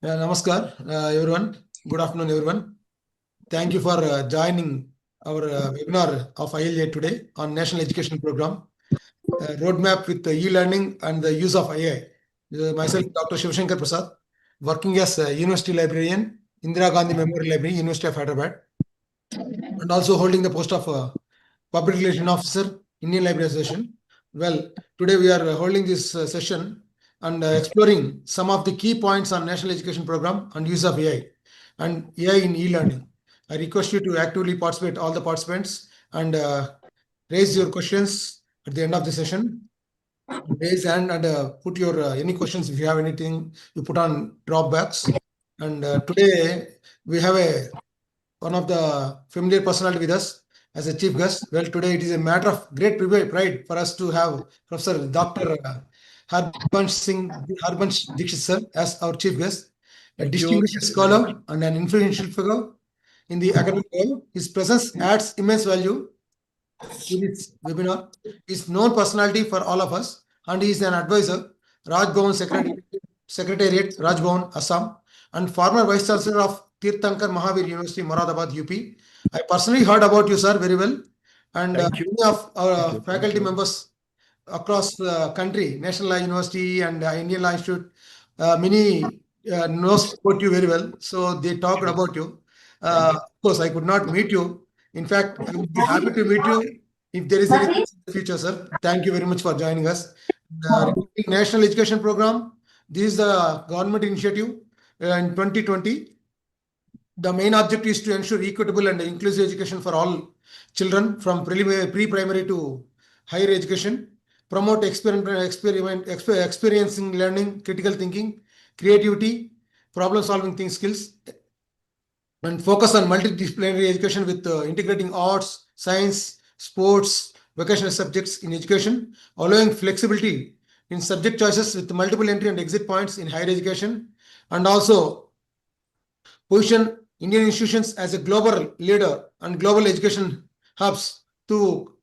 Namaskar, everyone. Good afternoon, everyone. Thank you for joining our webinar of ILA today on National Education Program, Roadmap with e-learning and the use of AI. Myself, Dr. Shivshankar Prasad, working as a University Librarian, Indira Gandhi Memorial Library, University of Hyderabad, and also holding the post of Public Relation Officer, Indian Library Association. Well, today we are holding this session and exploring some of the key points on National Education Program and use of AI and AI in e-learning. I request you to actively participate, all the participants, and raise your questions at the end of the session. Raise hand and put your any questions. If you have anything, you put on dropbacks. And today we have one of the familiar personality with us as a chief guest. Well, today it is a matter of great pride for us to have Professor Dr. Harbansh Dixit sir as our chief guest, a distinguished scholar and an influential figure in the academic world. His presence adds immense value to this webinar. Is known personality for all of us, and he is an advisor, Rajbhavan Secretariat, Rajbhavan, Assam, and former Vice Chancellor of Tirthankar Mahavir University, Moradabad, UP. I personally heard about you, sir, very well, and many of our faculty members across the country, National Law University and Indian Law Institute, many knows about you very well. So they talked about you. Of course, I could not meet you. In fact, I would be happy to meet you if there is anything in the future, sir. Thank you very much for joining us. Regarding National Education Program, this is the government initiative in 2020. The main objective is to ensure equitable and inclusive education for all children from pre-primary to higher education, promote experiencing learning, critical thinking, creativity, problem-solving skills, and focus on multidisciplinary education with integrating arts, science, sports, vocational subjects in education, allowing flexibility in subject choices with multiple entry and exit points in higher education, and also position Indian institutions as a global leader and global education hubs through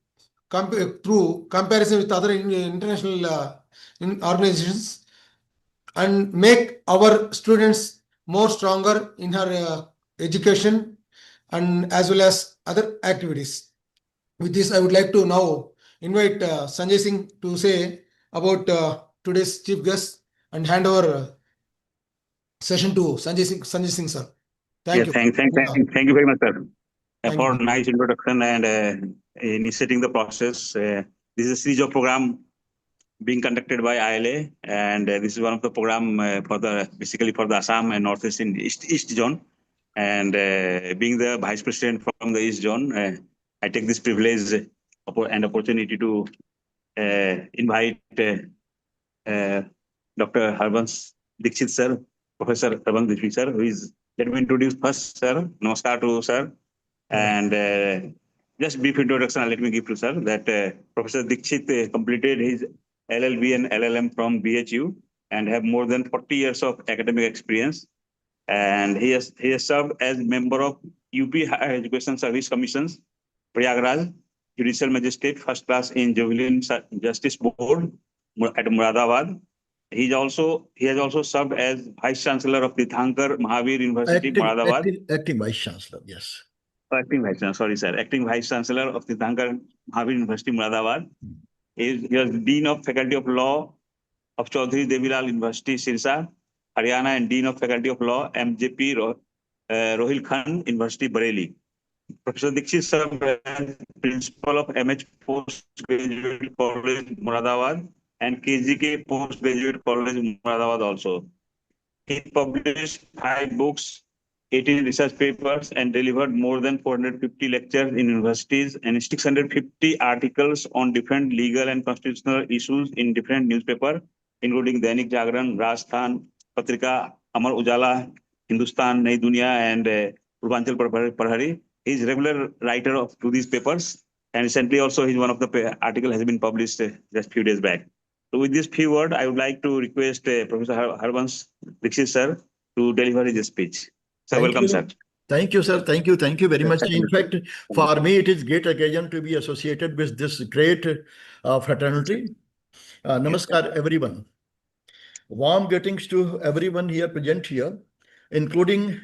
comparison with other international organizations, and make our students more stronger in her education and as well as other activities. With this, I would like to now invite Sanjay Singh to say about today's chief guest and hand over session to Sanjay Singh sir. Thank you. Thank you very much, sir, for nice introduction and initiating the process. This is a series of program being conducted by ILA, and this is one of the program basically for the Assam and Northeast East Zone. And being the Vice President from the East Zone, I take this privilege and opportunity to invite Dr. Harbansh Dixit sir, Professor Harbansh Dixit sir, who is, let me introduce first, sir. Namaskar to sir. And just brief introduction, let me give to sir that Professor Dixit completed his LLB and LLM from BHU and have more than 40 years of academic experience. And he has served as member of UP Higher Education Service Commissions, Prayagraj, Judicial Magistrate, First Class in Juvenile Justice Board at Moradabad. He has also served as Vice Chancellor of Tirthankar Mahavir University, Moradabad. Acting Vice Chancellor, yes. Acting Vice Chancellor, sorry sir. Acting Vice Chancellor of Tirthankar Mahavir University, Moradabad. He was Dean of Faculty of Law of Chaudhary Devilal University, Sirsa, Haryana, and Dean of Faculty of Law, MJP Rohilkhand University, Bareilly. Professor Dixit served as Principal of MH Postgraduate College, Moradabad, and KGK Postgraduate College, Moradabad also. He published 5 books, 18 research papers, and delivered more than 450 lectures in universities and 650 articles on different legal and constitutional issues in different newspapers, including Dainik Jagran, Rajasthan Patrika, Amar Ujala, Hindustan, Nai Dunya, and Purvanchal Prahari. He is regular writer to these papers, and recently also one of the article has been published just few days back. So with this few words, I would like to request Professor Harbansh Dixit sir to deliver his speech. So welcome, sir. Thank you, sir. Thank you very much. In fact, for me, it is great occasion to be associated with this great fraternity. Namaskar, everyone. Warm greetings to everyone here present here. including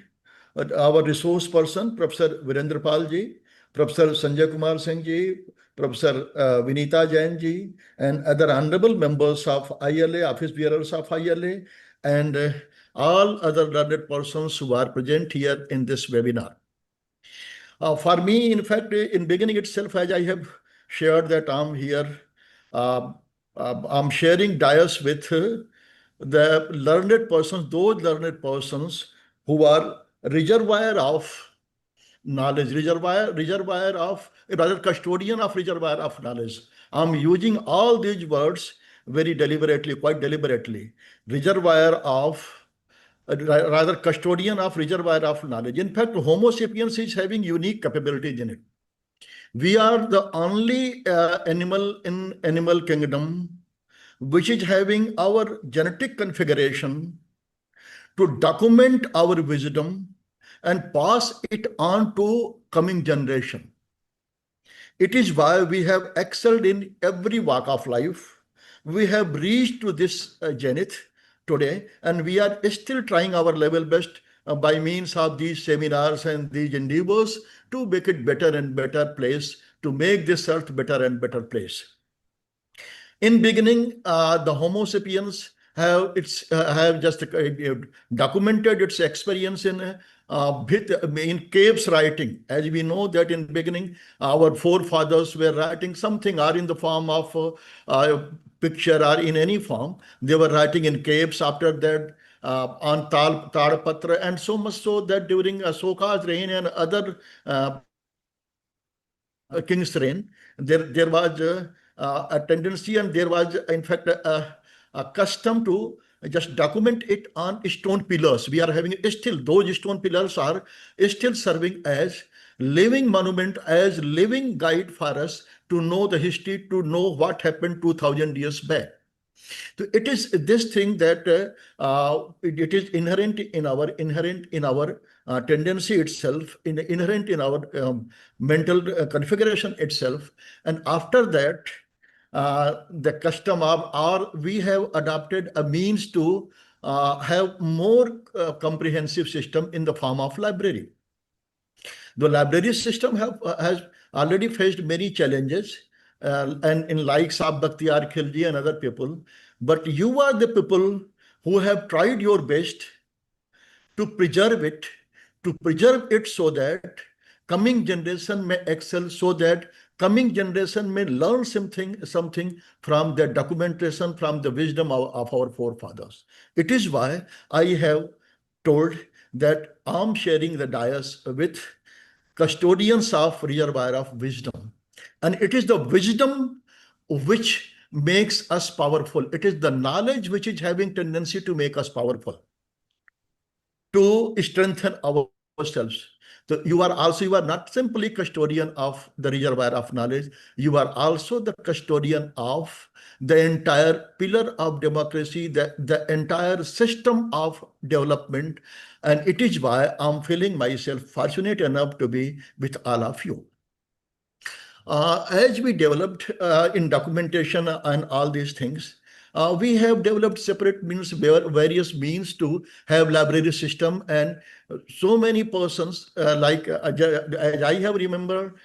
our resource person, Professor Birender Pal ji, Professor Sanjay Kumar Singh ji, Professor Vinita Jain ji, and other honorable members of ILA, office bearers of ILA, and all other learned persons who are present here in this webinar. For me, in fact, in beginning itself, as I have shared that I'm here, I'm sharing dais with the learned persons, those learned persons who are reservoir of knowledge, reservoir of, rather custodian of reservoir of knowledge. I'm using all these words very deliberately, quite deliberately. Reservoir of, rather custodian of reservoir of knowledge. In fact, Homo sapiens is having unique capabilities in it. We are the only animal in animal kingdom which is having our genetic configuration to document our wisdom and pass it on to coming generation. It is why we have excelled in every walk of life. We have reached to this zenith today, and we are still trying our level best by means of these seminars and these endeavors to make it better and better place, to make this earth better and better place. In beginning, the Homo sapiens have just documented its experience in caves writing. As we know that in beginning, our forefathers were writing something or in the form of picture or in any form. They were writing in caves. After that, on Talpatra, and so much so that during Ashoka's reign and other king's reign, there was a tendency, and there was in fact a custom to just document it on stone pillars. We are having still, those stone pillars are still serving as living monument, as living guide for us to know the history, to know what happened 2000 years back. So it is this thing that it is inherent in our tendency itself, inherent in our mental configuration itself. And after that, the custom of, or we have adopted a means to have more comprehensive system in the form of library. The library system has already faced many challenges, and in likes of Bakhtiyar Khilji and other people. But you are the people who have tried your best to preserve it so that coming generation may excel, so that coming generation may learn something from the documentation, from the wisdom of our forefathers. It is why I have told that I'm sharing the dais with custodians of reservoir of wisdom. And it is the wisdom which makes us powerful. It is the knowledge which is having tendency to make us powerful, to strengthen ourselves. So you are not simply custodian of the reservoir of knowledge, you are also the custodian of the entire pillar of democracy, the entire system of development. And it is why I'm feeling myself fortunate enough to be with all of you. As we developed in documentation and all these things, we have developed separate means, various means to have library system, and so many persons like as I have remembered,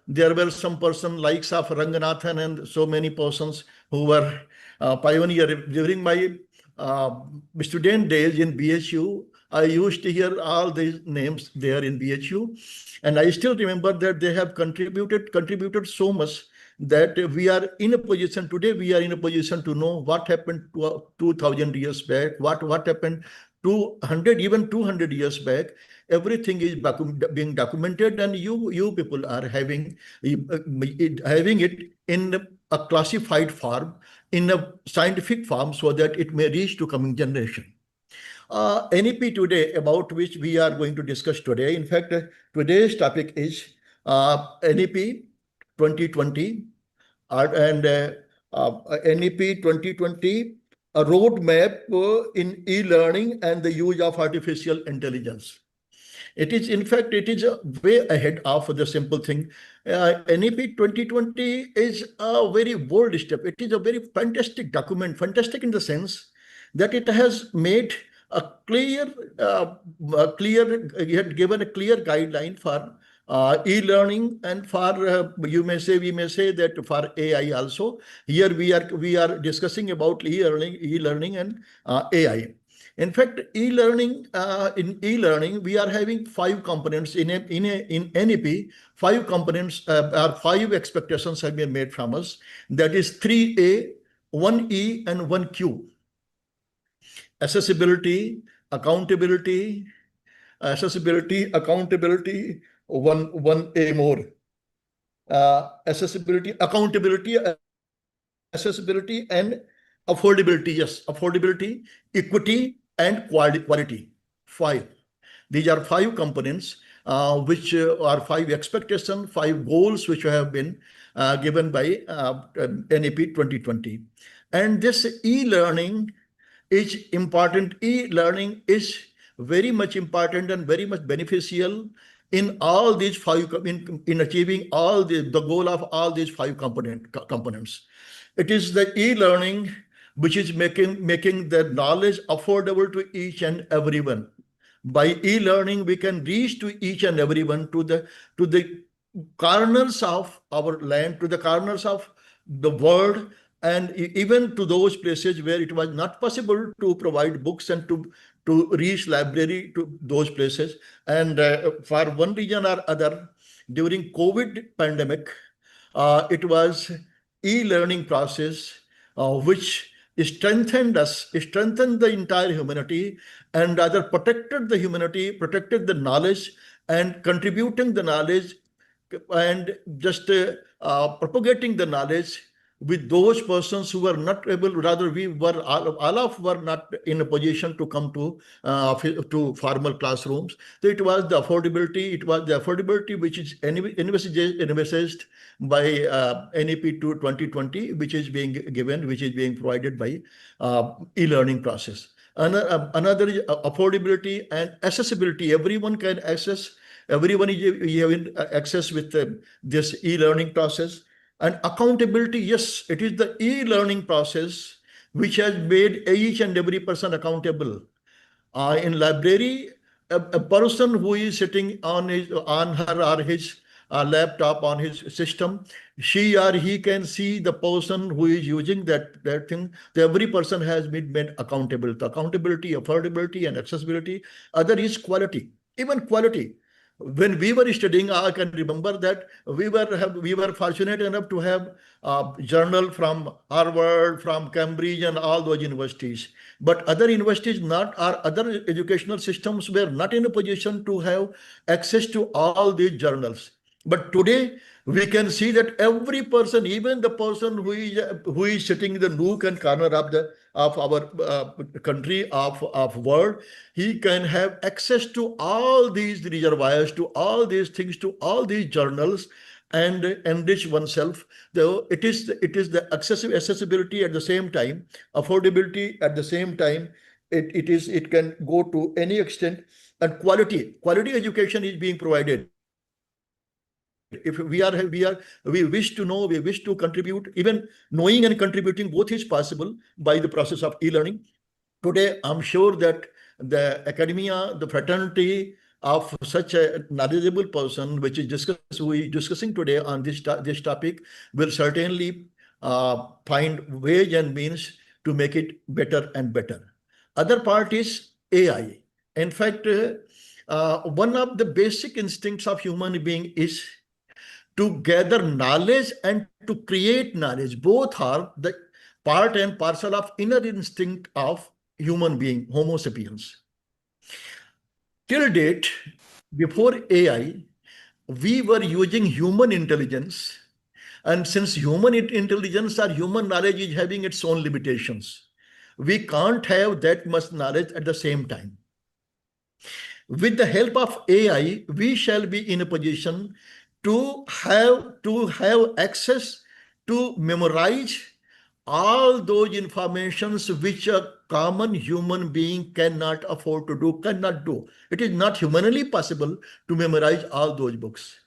there were some person likes of Ranganathan and so many persons who were pioneer during my student days in BHU. I used to hear all these names there in BHU, and I still remember that they have contributed so much that we are in a position today. We are in a position to know what happened 2000 years back, what happened 200, even 200 years back. Everything is being documented, and you people are having it in a classified form, in a scientific form, so that it may reach to coming generation. NEP today, about which we are going to discuss today. In fact, today's topic is NEP 2020 and NEP 2020, a roadmap in e-learning and the use of artificial intelligence. It is, in fact, it is way ahead of the simple thing. NEP 2020 is a very bold step. It is a very fantastic document, fantastic in the sense that it has made he had given a clear guideline for e-learning and for we may say that for AI also. Here we are discussing about e-learning and AI. In fact, in e-learning, we are having 5 components in NEP. 5 components or 5 expectations have been made from us. That is 3A, 1E, and 1Q. Accessibility, accountability, 1A more. Accessibility, and affordability. Yes, affordability, equity, and quality. 5. These are 5 components which are 5 expectations, 5 goals which have been given by NEP 2020. And this e-learning is important. E-learning is very much important and very much beneficial in all these 5 in achieving all the goal of all these 5 components. It is the e-learning which is making the knowledge affordable to each and everyone. By e-learning, we can reach to each and everyone, to the corners of our land, to the corners of the world, and even to those places where it was not possible to provide books and to reach library to those places. And for one reason or other, during COVID pandemic, it was e-learning process which strengthened the entire humanity, and rather protected the humanity, protected the knowledge, and contributing the knowledge, and just propagating the knowledge with those persons who were not able, rather we were all of were not in a position to come to formal classrooms. So it was the affordability which is envisaged by NEP 2020, which is being given, which is being provided by e-learning process. Another is affordability and accessibility. Everyone can access. Everyone is having access with this e-learning process. And accountability, yes, it is the e-learning process which has made each and every person accountable. In library, a person who is sitting on her or his laptop, on his system, she or he can see the person who is using that thing. Every person has been made accountable. The accountability, affordability, and accessibility. Other is quality, even quality. When we were studying, I can remember that we were fortunate enough to have a journal from Harvard, from Cambridge, and all those universities. But other universities, other educational systems were not in a position to have access to all these journals. But today, we can see that every person, even the person who is sitting in the nook and corner of our country, of world, he can have access to all these reservoirs, to all these things, to all these journals, and enrich oneself. Though it is the accessibility at the same time, affordability at the same time. It can go to any extent, and quality education is being provided. If we wish to know, we wish to contribute, even knowing and contributing, both is possible by the process of e-learning. Today, I'm sure that the academia, the fraternity of such a knowledgeable person, which is discussing today on this topic, will certainly find ways and means to make it better and better. Other part is AI. In fact, one of the basic instincts of human being is to gather knowledge and to create knowledge. Both are the part and parcel of inner instinct of human being, Homo sapiens. Till date, before AI, we were using human intelligence. And since human intelligence or human knowledge is having its own limitations, we can't have that much knowledge at the same time. With the help of AI, we shall be in a position to have access to memorize all those informations which a common human being cannot afford to do, cannot do. It is not humanly possible to memorize all those books.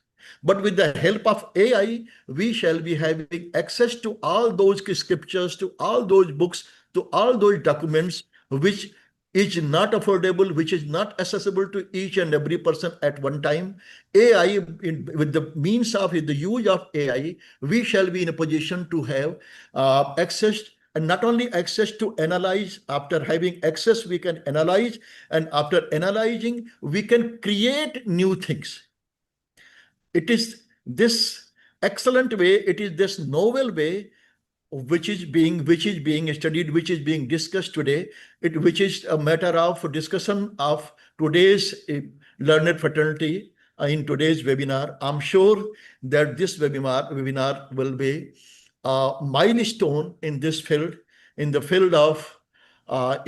But with the help of AI, we shall be having access to all those scriptures, to all those books, to all those documents which is not affordable, which is not accessible to each and every person at one time. AI, with the means of the use of AI, we shall be in a position to have access, and not only access to analyze. After having access, we can analyze, and after analyzing, we can create new things. It is this excellent way, it is this novel way which is being studied, which is being discussed today, which is a matter of discussion of today's learned fraternity in today's webinar. I'm sure that this webinar will be a milestone in this field, in the field of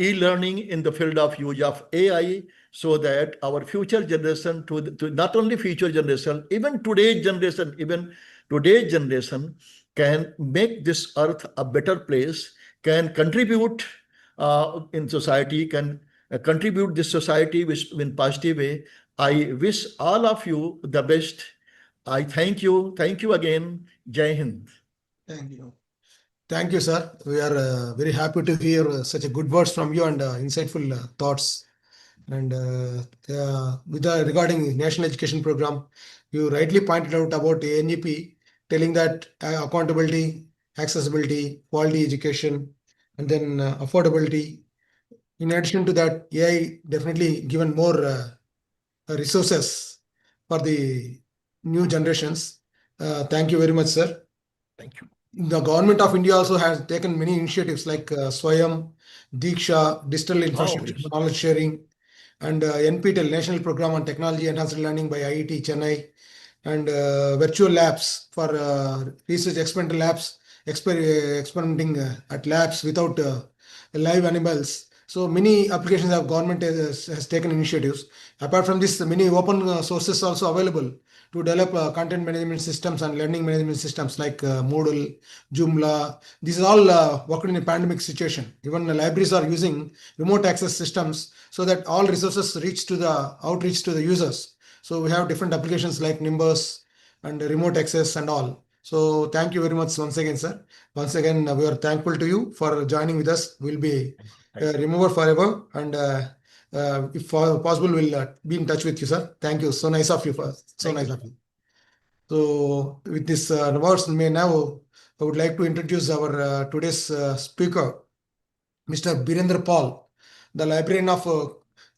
e-learning, in the field of use of AI, so that our future generation, to not only future generation, even today's generation can make this earth a better place, can contribute in society, can contribute this society in positive way. I wish all of you the best. I thank you. Thank you again. Jai Hind. Thank you. Thank you, sir. We are very happy to hear such a good words from you and insightful thoughts. And regarding National Education Program, you rightly pointed out about the NEP, telling that accountability, accessibility, quality education, and then affordability. In addition to that, AI definitely given more resources for the new generations. Thank you very much, sir. Thank you. The government of India also has taken many initiatives like Swayam, Diksha, digital infrastructure, yes. knowledge sharing, and NPTEL, National Program on Technology Enhanced Learning by IIT Chennai, and virtual labs for research experimental labs, experimenting at labs without live animals. So many applications of government has taken initiatives. Apart from this, many open sources also available to develop content management systems and learning management systems like Moodle, Joomla. These are all worked in a pandemic situation. Even the libraries are using remote access systems so that all resources outreach to the users. So we have different applications like Nimbus and remote access and all. So thank you very much once again, sir. Once again, we are thankful to you for joining with us. We'll be remembered forever, and if possible, we'll be in touch with you, sir. Thank you. So nice of you. So with this words, now I would like to introduce our today's speaker, Mr. Birender Pal, the librarian of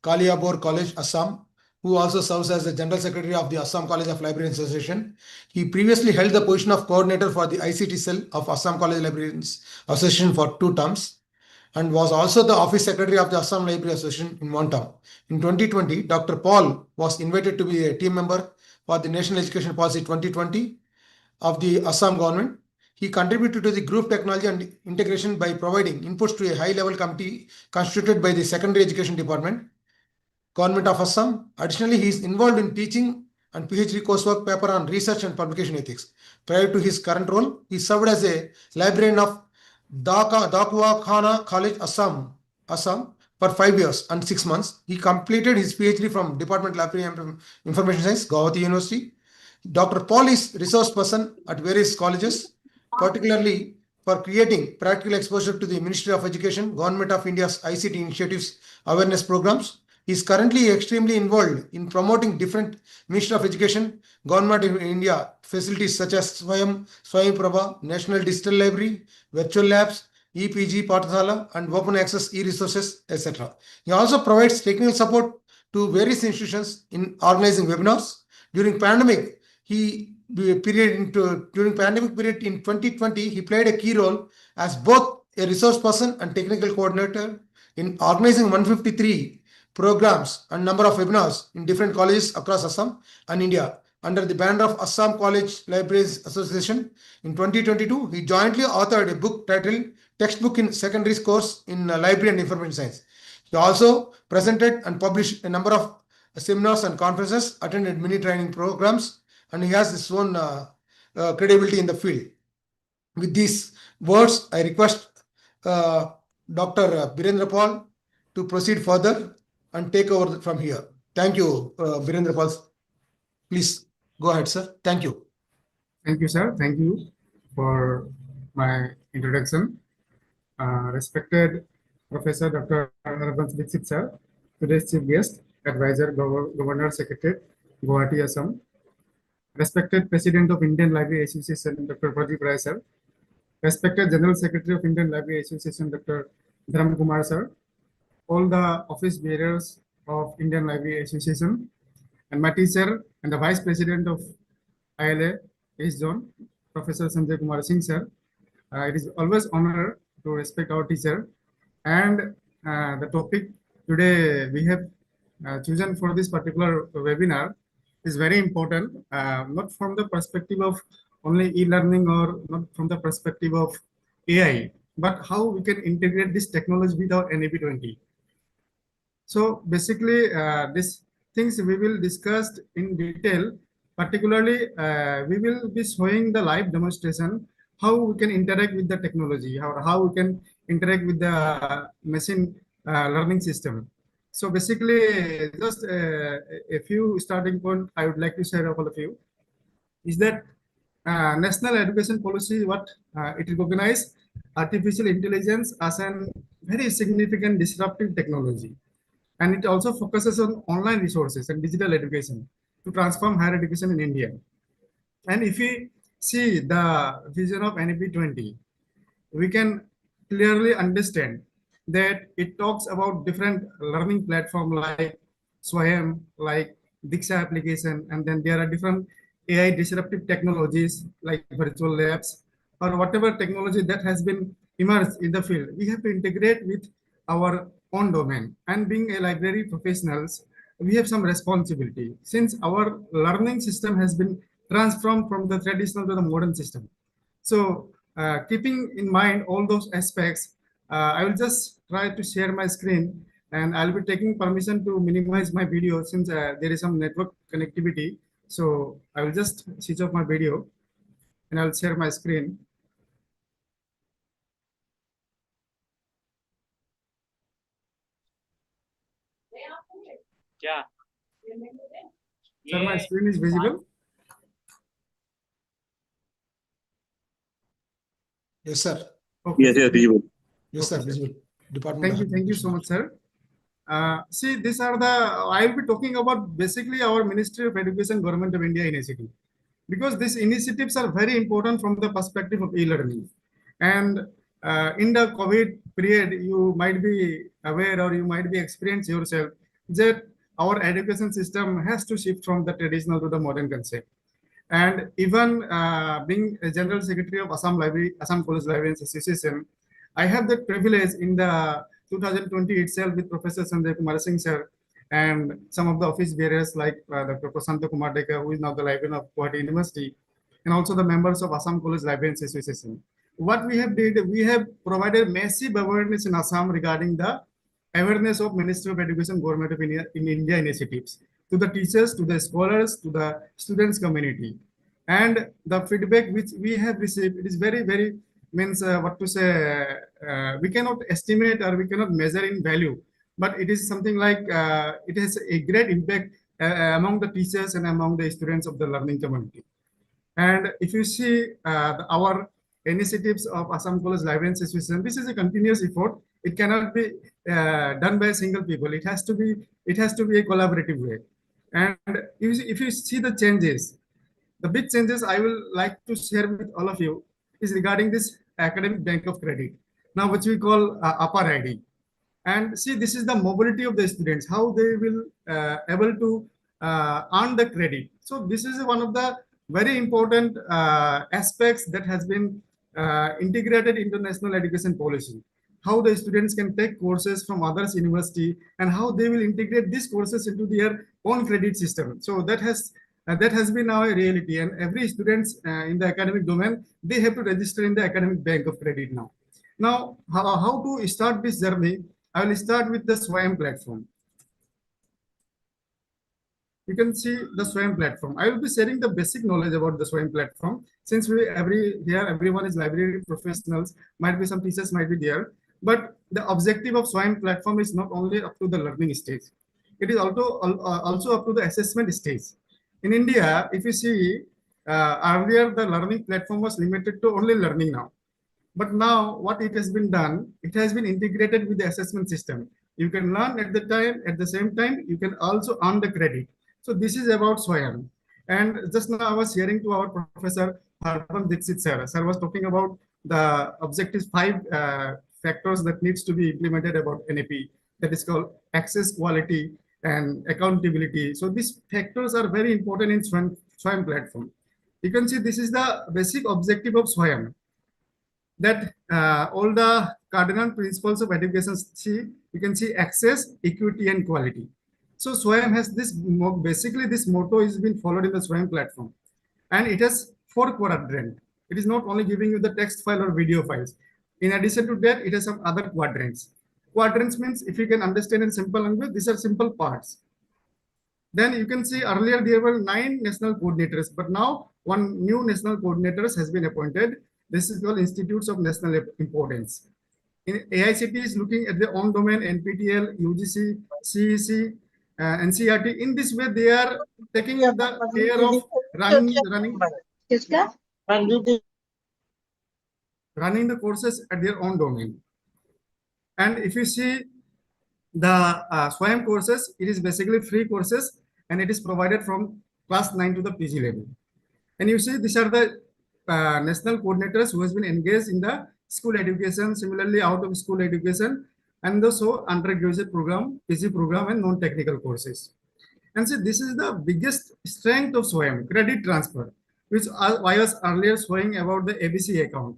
Kaliabor College, Assam, who also serves as the General Secretary of the Assam College of Librarians Association. He previously held the position of coordinator for the ICT cell of Assam College Librarians Association for 2 terms, and was also the Office Secretary of the Assam Library Association in 1 term. In 2020, Dr. Paul was invited to be a team member for the National Education Policy 2020 of the Assam government. He contributed to the group technology and integration by providing inputs to a high-level committee constituted by the Secondary Education Department, Government of Assam. Additionally, he is involved in teaching and PhD coursework paper on research and publication ethics. Prior to his current role, he served as a librarian of Dakwa Khana College, Assam for 5 years and 6 months. He completed his PhD from Department of Library and Information Science, Gauhati University. Dr. Paul is resource person at various colleges, particularly for creating practical exposure to the Ministry of Education, Government of India's ICT initiatives, awareness programs. He is currently extremely involved in promoting different Ministry of Education, Government of India facilities such as Swayam Prabha, National Digital Library, Virtual Labs, EPG Pathshala, and Open Access e-resources, etc. He also provides technical support to various institutions in organizing webinars. During pandemic period in 2020, he played a key role as both a resource person and technical coordinator in organizing 153 programs and number of webinars in different colleges across Assam and India under the banner of Assam College Libraries Association. In 2022, he jointly authored a book titled Textbook in Secondary Course in Library and Information Science. He also presented and published a number of seminars and conferences, attended many training programs, and he has his own credibility in the field. With these words, I request Dr. Birender Pal to proceed further and take over from here. Thank you, Birender Pal. Please go ahead, sir. Thank you. Thank you, sir. Thank you for my introduction. Respected Professor Dr. Harbansh Dixit, sir, today's Chief Guest, Advisor, Governor Secretariat, Gauhati, Assam, respected President of Indian Library Association, Dr. Pradeep Rai, sir, respected General Secretary of Indian Library Association, Dr. Dharam Kumar, sir, all the office bearers of Indian Library Association, and my teacher and the Vice President of ILA East Zone, Professor Sanjay Kumar Singh, sir. It is always honor to respect our teacher. And the topic today we have chosen for this particular webinar is very important, not from the perspective of only e-learning or not from the perspective of AI, but how we can integrate this technology with our NEP-20. So basically, these things we will discuss in detail. Particularly, we will be showing the live demonstration, how we can interact with the technology, how we can interact with the machine learning system. So basically, just a few starting point I would like to share with all of you is that national education policy, what it recognizes artificial intelligence as a very significant disruptive technology. And it also focuses on online resources and digital education to transform higher education in India. And if we see the vision of NEP-20, we can clearly understand that it talks about different learning platform like Swayam, like Diksha application, and then there are different AI disruptive technologies like virtual labs or whatever technology that has been emerged in the field. We have to integrate with our own domain. And being a library professionals, we have some responsibility since our learning system has been transformed from the traditional to the modern system. So keeping in mind all those aspects, I will just try to share my screen and I'll be taking permission to minimize my video since there is some network connectivity. So I will just switch off my video and I'll share my screen. Yeah. Sir, my screen is visible. Yes, sir. Okay. Yes, yes, visible. Yes, Okay, sir. Visible. Department. Thank you so much, sir. See, these are the, I will be talking about basically our Ministry of Education, Government of India initiative, because these initiatives are very important from the perspective of e-learning. And in the COVID period, you might be aware or you might be experienced yourself that our education system has to shift from the traditional to the modern concept. And even being a General Secretary of Assam College Librarians Association, I have the privilege in the 2020 itself with Professor Sanjay Kumar Singh sir and some of the office bearers like Dr. Prasanta Kumar Deka, who is now the Librarian of Gauhati University, and also the members of Assam College Librarians Association. What we have did, we have provided massive awareness in Assam regarding the awareness of Ministry of Education, Government of India in India initiatives to the teachers, to the scholars, to the students community. And the feedback which we have received, it is very, very, means what to say, we cannot estimate or we cannot measure in value, but it is something like it has a great impact among the teachers and among the students of the learning community. And if you see our initiatives of Assam College Librarians Association, this is a continuous effort. It cannot be done by a single people. It has to be a collaborative way. And if you see the changes, the big changes I will like to share with all of you is regarding this academic bank of credit, now which we call upper ID. And see, this is the mobility of the students, how they will able to earn the credit. So this is one of the very important aspects that has been integrated into national education policy. How the students can take courses from others university and how they will integrate these courses into their own credit system. So that has been now a reality, and every students in the academic domain, they have to register in the academic bank of credit now. Now, how to start this journey? I will start with the Swayam platform. You can see the Swayam platform. I will be sharing the basic knowledge about the Swayam platform. Since everyone is library professionals, might be some teachers might be there, but the objective of Swayam platform is not only up to the learning stage. It is also up to the assessment stage. In India, if you see, earlier the learning platform was limited to only learning now. But now what it has been done, it has been integrated with the assessment system. You can learn at the same time, you can also earn the credit. So this is about Swayam. And just now I was hearing to our professor, Harbansh Dixit sir. Sir was talking about the objectives 5 factors that needs to be implemented about NEP. That is called access, quality, and accountability. So these factors are very important in Swayam platform. You can see this is the basic objective of Swayam. That all the cardinal principles of education, see, you can see access, equity, and quality. So Swayam has this, basically this motto is being followed in the Swayam platform. And it has 4 quadrants. It is not only giving you the text file or video files. In addition to that, it has some other quadrants. Quadrants means, if you can understand in simple language, these are simple parts. Then you can see earlier there were 9 national coordinators, but now 1 new national coordinators has been appointed. This is called Institutes of National Importance. In AICT is looking at their own domain, NPTEL, UGC, CEC, NCERT. In this way, they are taking the care of running the courses at their own domain. And if you see the Swayam courses, it is basically free courses, and it is provided from class 9 to the PG level. And you see, these are the national coordinators who has been engaged in the school education, similarly out of school education, and also undergraduate program, PG program, and non-technical courses. And so this is the biggest strength of Swayam, credit transfer, which I was earlier showing about the ABC account.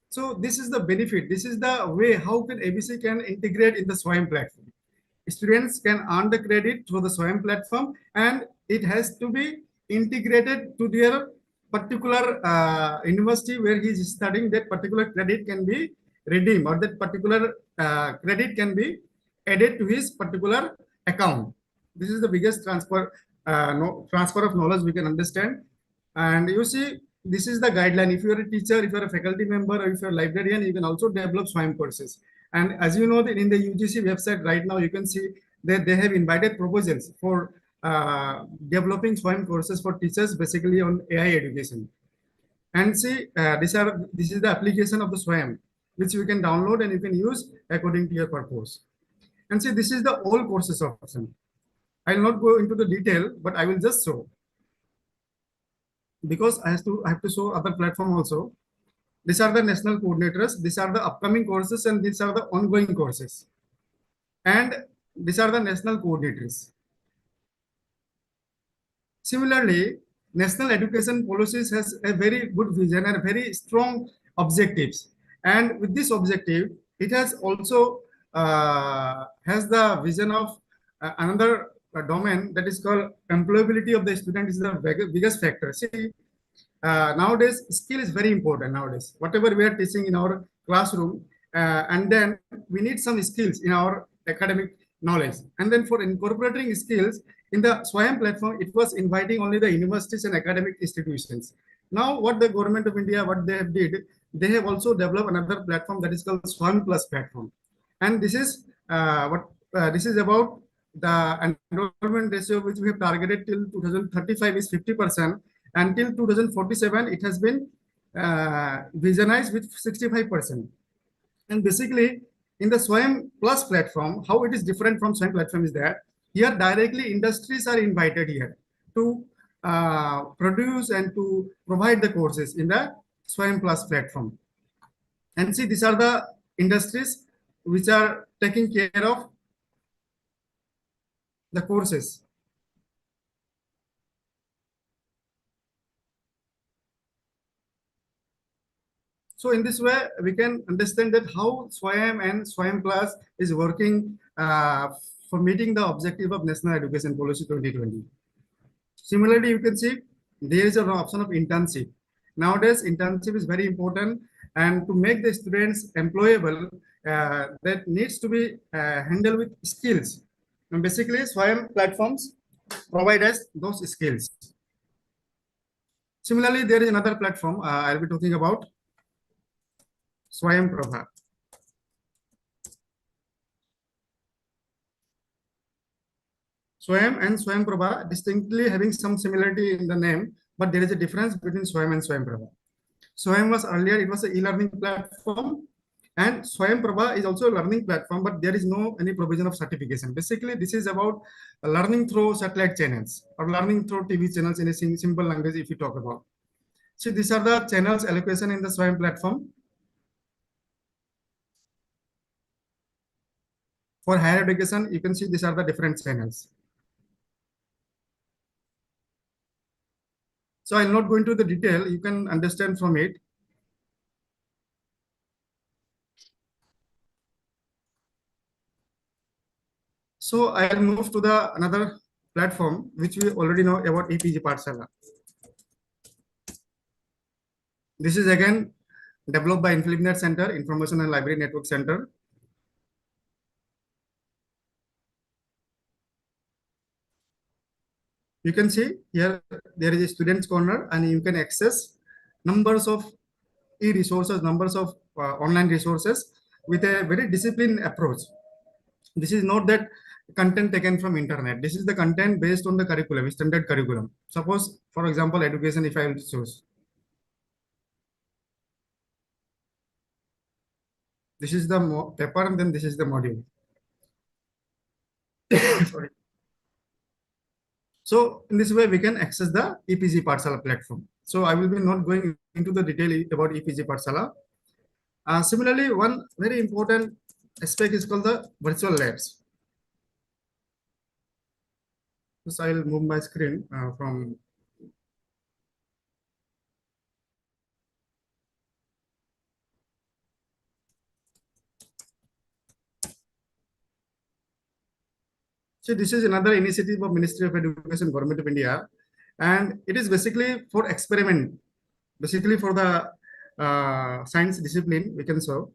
So this is the benefit. This is the way how can ABC can integrate in the Swayam platform. Students can earn the credit through the Swayam platform, and it has to be integrated to their particular university where he is studying. That particular credit can be redeemed, or that particular credit can be added to his particular account. This is the biggest transfer of knowledge we can understand. And you see, this is the guideline. If you are a teacher, if you are a faculty member, or if you are a librarian, you can also develop Swayam courses. And as you know, that in the UGC website right now, you can see that they have invited proposals for developing Swayam courses for teachers, basically on AI education. And see, this is the application of the Swayam, which you can download and you can use according to your purpose. And see, this is the all courses option. I will not go into the detail, but I will just show, because I have to show other platform also. These are the national coordinators. These are the upcoming courses, and these are the ongoing courses. And these are the national coordinators. Similarly, national education policies has a very good vision and very strong objectives. And with this objective, it has also has the vision of another domain, that is called employability of the student is the biggest factor. See, nowadays skill is very important nowadays. Whatever we are teaching in our classroom, and then we need some skills in our academic knowledge. And then for incorporating skills in the Swayam platform, it was inviting only the universities and academic institutions. Now what the government of India, what they have did, they have also developed another platform that is called Swayam Plus platform. And this is this is about the enrollment ratio, which we have targeted till 2035 is 50%. Until 2047, it has been visionized with 65%. And basically, in the Swayam Plus platform, how it is different from Swayam platform is that here directly industries are invited here to produce and to provide the courses in the Swayam Plus platform. And see, these are the industries which are taking care of the courses. So in this way, we can understand that how Swayam and Swayam Plus is working for meeting the objective of National Education Policy 2020. Similarly, you can see there is an option of internship. Nowadays, internship is very important, and to make the students employable, that needs to be handled with skills. And basically, Swayam platforms provide us those skills. Similarly, there is another platform I'll be talking about, Swayam Prabha. Swayam and Swayam Prabha distinctly having some similarity in the name, but there is a difference between Swayam and Swayam Prabha. Swayam was earlier, it was an e-learning platform, and Swayam Prabha is also a learning platform, but there is no any provision of certification. Basically, this is about learning through satellite channels or learning through TV channels in a simple language if you talk about. So these are the channels allocation in the Swayam platform. For higher education, you can see these are the different channels. So I'll not go into the detail, you can understand from it. So I'll move to the another platform which we already know about, EPG Pathshala. This is again developed by InfliBnet Center, Information and Library Network Center. You can see here there is a students corner and you can access numbers of e-resources, numbers of online resources with a very disciplined approach. This is not that content taken from internet. This is the content based on the curriculum, standard curriculum. Suppose, for example, education, if I will choose. This is the paper and then this is the module. Sorry. So in this way, we can access the EPG Pathshala platform. So I will be not going into the detail about EPG Pathshala. Similarly, one very important aspect is called the virtual labs. So I will move my screen from. So this is another initiative of Ministry of Education, Government of India, and it is basically for experiment, basically for the science discipline we can show.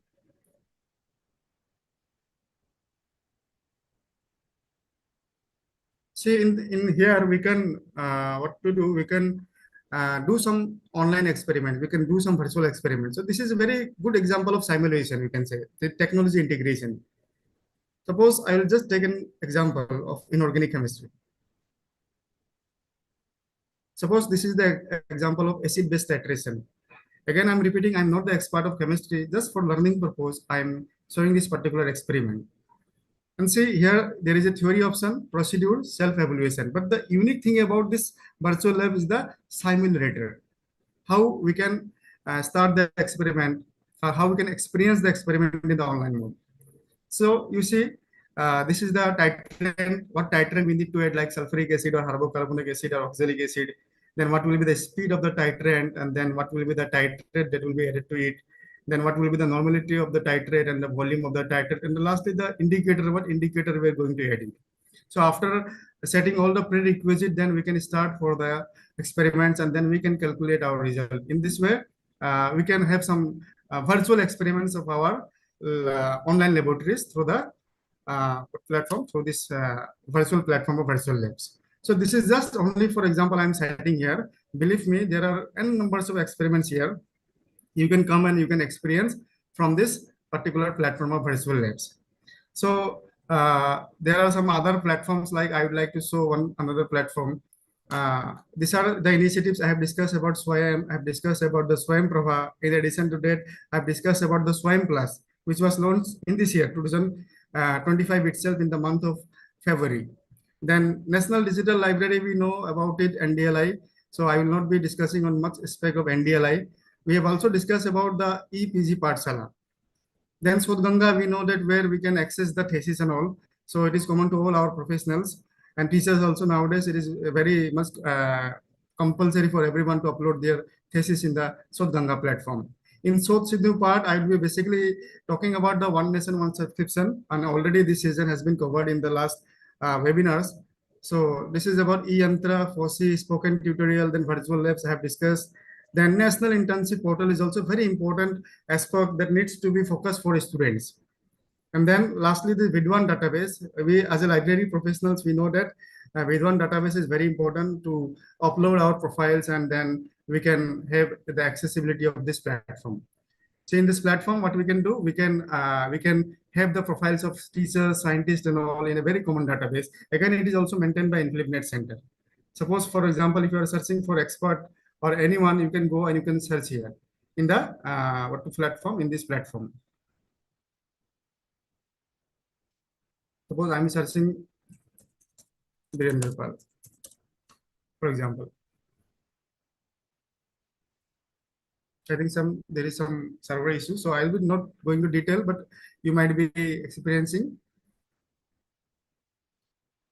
See in here we can what to do, we can do some online experiment, we can do some virtual experiments. So this is a very good example of simulation, we can say, the technology integration. Suppose I will just take an example of inorganic chemistry. Suppose this is the example of acid-base titration. Again, I'm repeating, I'm not the expert of chemistry, just for learning purpose, I'm showing this particular experiment. And see here, there is a theory option, procedure, self-evaluation. But the unique thing about this virtual lab is the simulator. How we can start the experiment, or how we can experience the experiment in the online mode. So you see, this is the titrant, what titrant we need to add, like sulfuric acid or hydrocarbonic acid or oxalic acid. Then what will be the speed of the titrant, and then what will be the titrate that will be added to it. Then what will be the normality of the titrate and the volume of the titrate. And lastly, the indicator, what indicator we are going to add in. So after setting all the prerequisite, then we can start for the experiments and then we can calculate our result. In this way, we can have some virtual experiments of our online laboratories through the platform, through this virtual platform of virtual labs. So this is just only, for example, I'm citing here. Believe me, there are n numbers of experiments here. You can come and you can experience from this particular platform of virtual labs. So there are some other platforms, like I would like to show another platform. These are the initiatives I have discussed about Swayam. I have discussed about the Swayam Prabha. In addition to that, I have discussed about the Swayam Plus, which was launched in this year, 2025 itself, in the month of February. Then National Digital Library, we know about it, NDLI. So I will not be discussing on much aspect of NDLI. We have also discussed about the EPG Pathshala. Then Sodhganga, we know that where we can access the thesis and all. So it is common to all our professionals and teachers also. Nowadays, it is very much compulsory for everyone to upload their thesis in the Sodhganga platform. In Sodh Sidhu part, I will be basically talking about the One Nation, One Subscription, and already this season has been covered in the last webinars. So this is about e-yantra, FOSI, spoken tutorial, then virtual labs I have discussed. Then National Internship Portal is also very important aspect that needs to be focused for students. And then lastly, the Vidwan database. We as a library professionals, we know that Vidwan database is very important to upload our profiles, and then we can have the accessibility of this platform. So in this platform, what we can do, we can have the profiles of teachers, scientists, and all in a very common database. Again, it is also maintained by InfliBnet Center. Suppose, for example, if you are searching for expert or anyone, you can go and you can search here. in the platform, in this platform. Suppose I'm searching Birender Pal, for example. I think there is some server issue, so I'll be not going to detail, but you might be experiencing.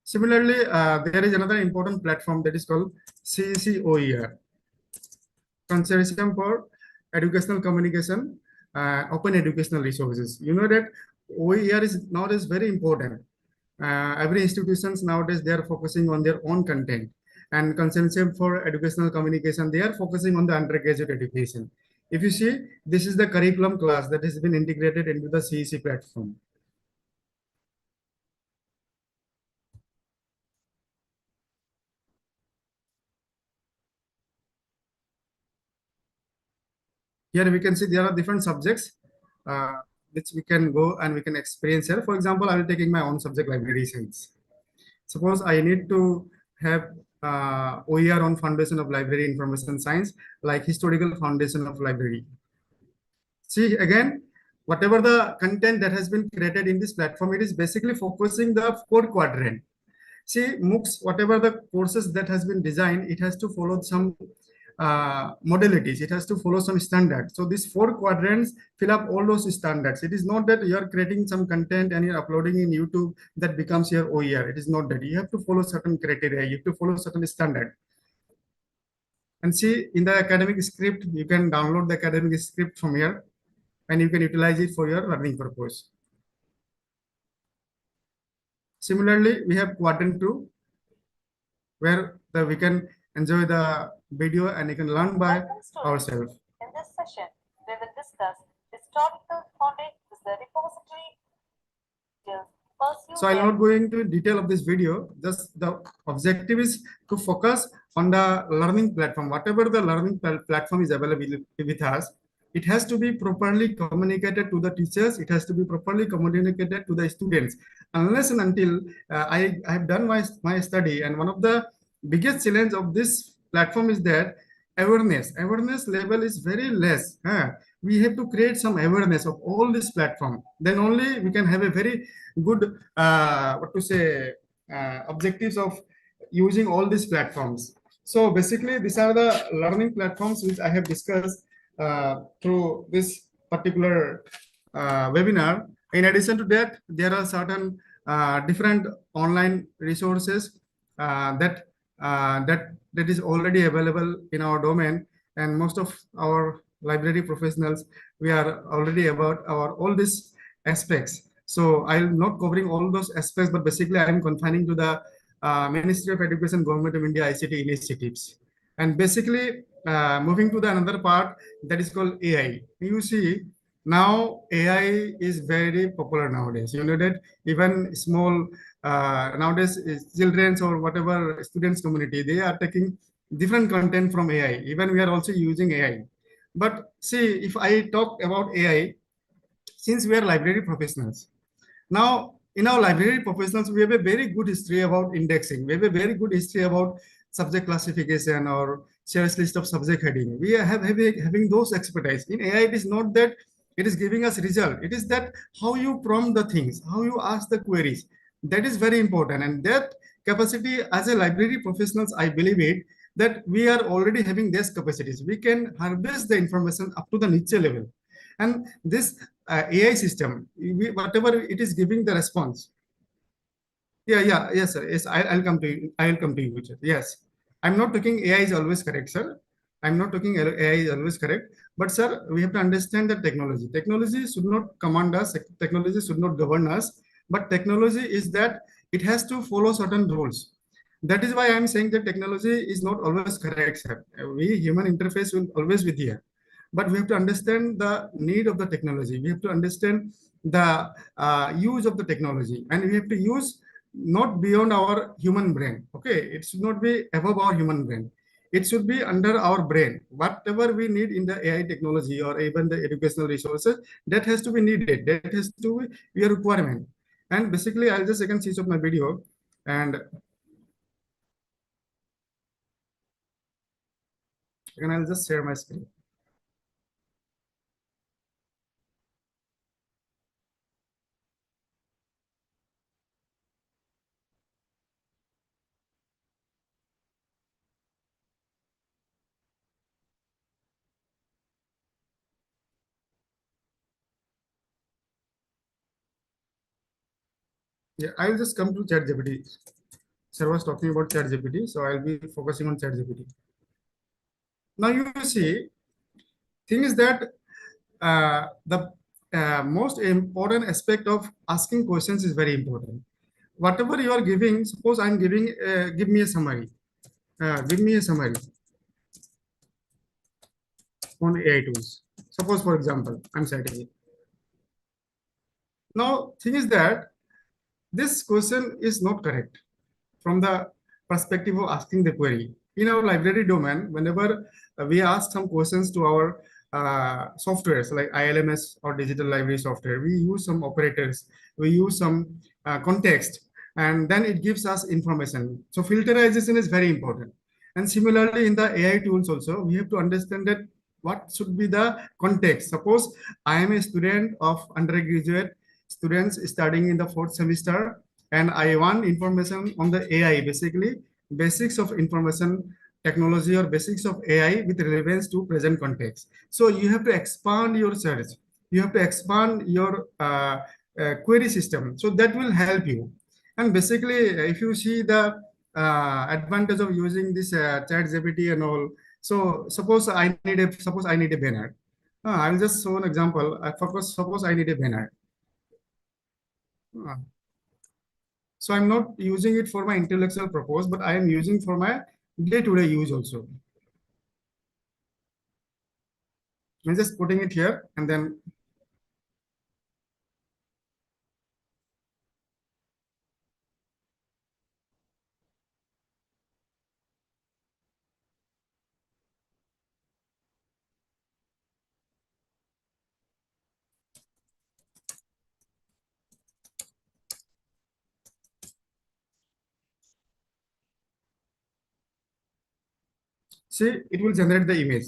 Similarly, there is another important platform that is called CEC-OER, Consortium for Educational Communication, Open Educational Resources. You know that OER is nowadays very important. Every institutions nowadays, they are focusing on their own content, and Consortium for Educational Communication, they are focusing on the undergraduate education. If you see, this is the curriculum class that has been integrated into the CEC platform. Here we can see there are different subjects which we can go and we can experience here. For example, I will taking my own subject, library science. Suppose I need to have OER on foundation of library information science, like historical foundation of library. See, again, whatever the content that has been created in this platform, it is basically focusing the 4 quadrant. See, MOOCs, whatever the courses that has been designed, it has to follow some modalities. It has to follow some standards. So these 4 quadrants fill up all those standards. It is not that you are creating some content and you're uploading in YouTube that becomes your OER. It is not that. You have to follow certain criteria. You have to follow certain standard. And see, in the academic script, you can download the academic script from here and you can utilize it for your learning purpose. Similarly, we have quadrant 2, where we can enjoy the video and you can learn by ourselves. In this session, we will discuss historical content is the repository. So I'll not go into detail of this video. Just the objective is to focus on the learning platform. Whatever the learning platform is available with us, it has to be properly communicated to the teachers. It has to be properly communicated to the students. Unless and until I have done my study, and one of the biggest challenge of this platform is that awareness level is very less. We have to create some awareness of all this platform. Then only we can have a very good objectives of using all these platforms. So basically, these are the learning platforms which I have discussed through this particular webinar. In addition to that, there are certain different online resources that is already available in our domain, and most of our library professionals, we are already about all these aspects. So I'm not covering all those aspects, but basically I'm confining to the Ministry of Education, Government of India ICT initiatives. And basically moving to the another part that is called AI. You see, now AI is very popular nowadays. You know that even small nowadays children's or whatever students community, they are taking different content from AI. Even we are also using AI. But see, if I talk about AI, since we are library professionals, now in our library professionals, we have a very good history about indexing. We have a very good history about subject classification or shares list of subject heading. We are having those expertise. In AI, it is not that it is giving us result. It is that how you prompt the things, how you ask the queries. That is very important. And that capacity as a library professionals, I believe it, that we are already having this capacities. We can harvest the information up to the niche level. And this AI system, whatever it is giving the response. Yes, sir. Yes, I'll come to you. I'll come to you, sir. Yes. I'm not talking AI is always correct, sir. I'm not talking AI is always correct. But, sir, we have to understand that technology. Technology should not command us. Technology should not govern us. But technology is that it has to follow certain rules. That is why I'm saying that technology is not always correct, sir. We human interface will always be there. But we have to understand the need of the technology. We have to understand the use of the technology. And we have to use not beyond our human brain. Okay, it should not be above our human brain. It should be under our brain. Whatever we need in the AI technology or even the educational resources, that has to be needed. That has to be a requirement. And basically, I'll just again switch off my video and I'll just share my screen. Yeah, I will just come to ChatGPT. Sir was talking about ChatGPT, so I'll be focusing on ChatGPT. Now you see, thing is that the most important aspect of asking questions is very important. Whatever you are giving, suppose I'm giving, give me a summary. Give me a summary on AI tools. Suppose, for example, I'm citing it. Now, thing is that this question is not correct from the perspective of asking the query. In our library domain, whenever we ask some questions to our softwares like ILMS or digital library software, we use some operators, we use some context, and then it gives us information. So filterization is very important. And similarly, in the AI tools also, we have to understand that what should be the context. Suppose I am a student of undergraduate students studying in the 4th semester, and I want information on the AI, basically basics of information technology or basics of AI with relevance to present context. So you have to expand your search. You have to expand your query system. So that will help you. And basically, if you see the advantage of using this ChatGPT and all, so suppose I need a banner. I'll just show an example. Suppose I need a banner. So I'm not using it for my intellectual purpose, but I am using for my day-to-day use also. I'm just putting it here and then see, it will generate the image.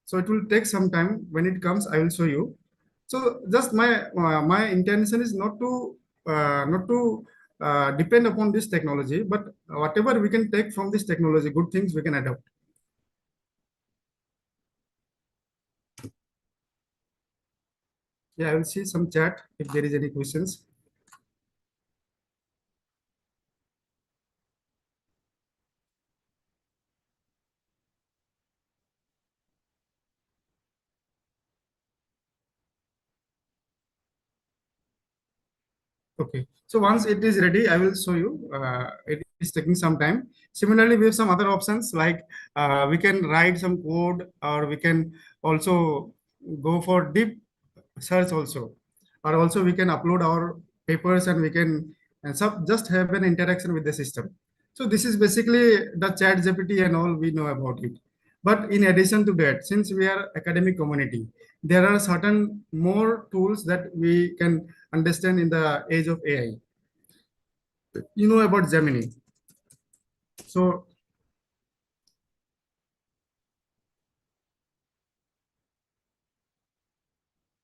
So it will take some time. When it comes, I will show you. So just my intention is not to depend upon this technology, but whatever we can take from this technology, good things we can adopt. Yeah, I will see some chat if there is any questions. Okay, so once it is ready, I will show you. It is taking some time. Similarly, we have some other options like we can write some code, or we can also go for deep search also, or also we can upload our papers and we can just have an interaction with the system. So this is basically the ChatGPT and all we know about it. But in addition to that, since we are academic community, there are certain more tools that we can understand in the age of AI. You know about Gemini. So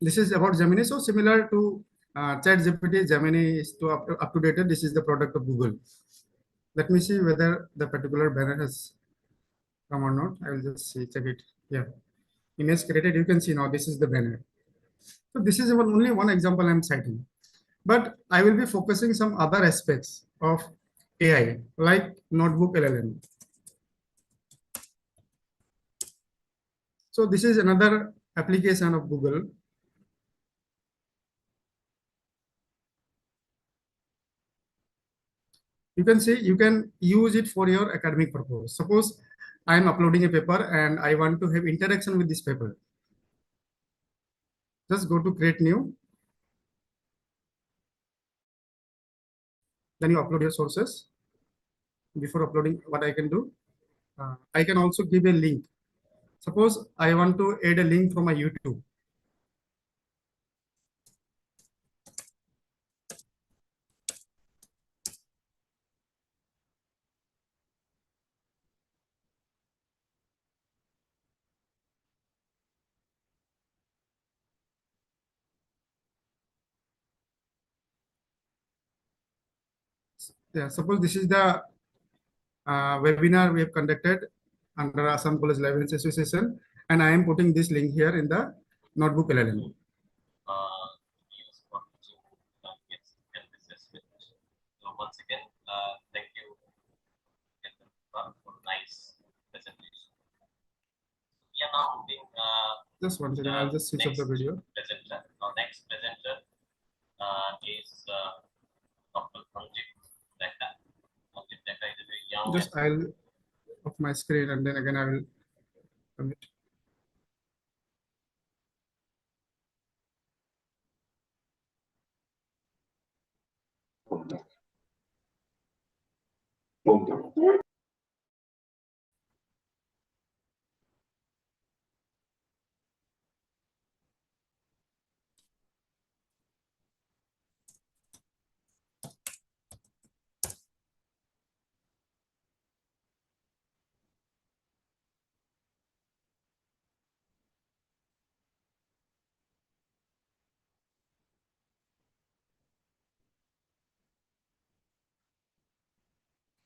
this is about Gemini. So similar to ChatGPT, Gemini is up to date. This is the product of Google. Let me see whether the particular banner has come or not. I will just see, check it. Yeah, image created. You can see now this is the banner. So this is only one example I'm citing. But I will be focusing some other aspects of AI, like notebook LLM. So this is another application of Google. You can see you can use it for your academic purpose. Suppose I am uploading a paper and I want to have interaction with this paper. Just go to create new. Then you upload your sources. Before uploading, what I can do, I can also give a link. Suppose I want to add a link from my YouTube. Yeah, suppose this is the webinar we have conducted under Assam College Librarians Association, and I am putting this link here in the notebook LLM. once again, thank you for nice presentation. We are now moving. Just one second, I'll just switch off the video. Our next presenter is Dr. Sanjit Dekha. Sanjit Dekha is a very young. Just I'll off my screen and then again I will commit.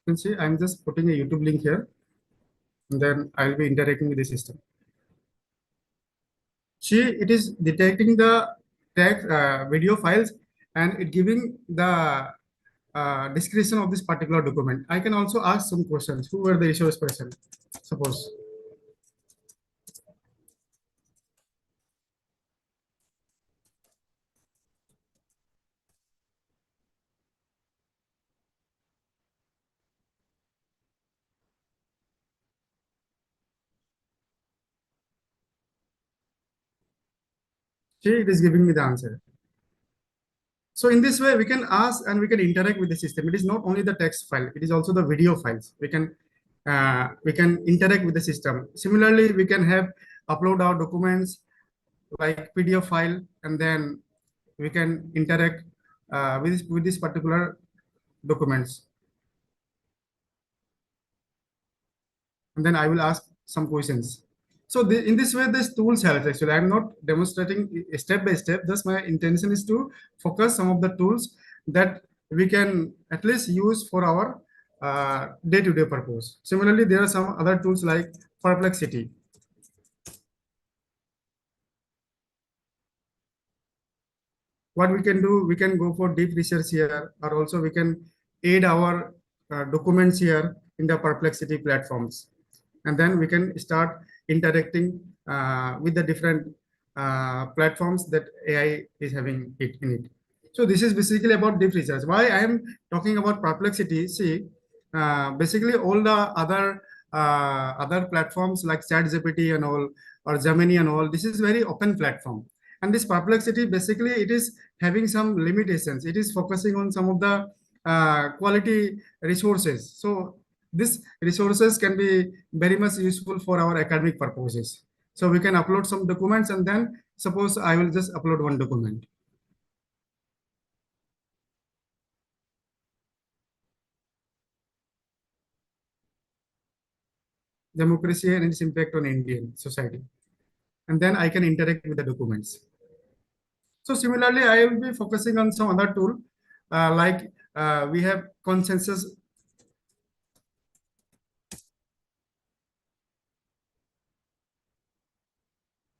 You can see I'm just putting a YouTube link here, and then I'll be interacting with the system. See, it is detecting the text video files and it giving the description of this particular document. I can also ask some questions. Who were the resource person? Suppose. See, it is giving me the answer. So in this way, we can ask and we can interact with the system. It is not only the text file; it is also the video files. We can interact with the system. Similarly, we can have upload our documents like PDF file, and then we can interact with this particular documents. And then I will ask some questions. So in this way, this tools help. Actually, I'm not demonstrating step by step. Just my intention is to focus some of the tools that we can at least use for our day-to-day purpose. Similarly, there are some other tools like Perplexity. What we can do, we can go for deep research here, or also we can add our documents here in the Perplexity platforms. And then we can start interacting with the different platforms that AI is having in it. So this is basically about deep research. Why I am talking about Perplexity? See, basically all the other platforms like ChatGPT and all, or Gemini and all, this is very open platform. And this Perplexity, basically it is having some limitations. It is focusing on some of the quality resources. So these resources can be very much useful for our academic purposes. So we can upload some documents, and then suppose I will just upload one document. Democracy and its impact on Indian society. And then I can interact with the documents. So similarly, I will be focusing on some other tool like we have consensus.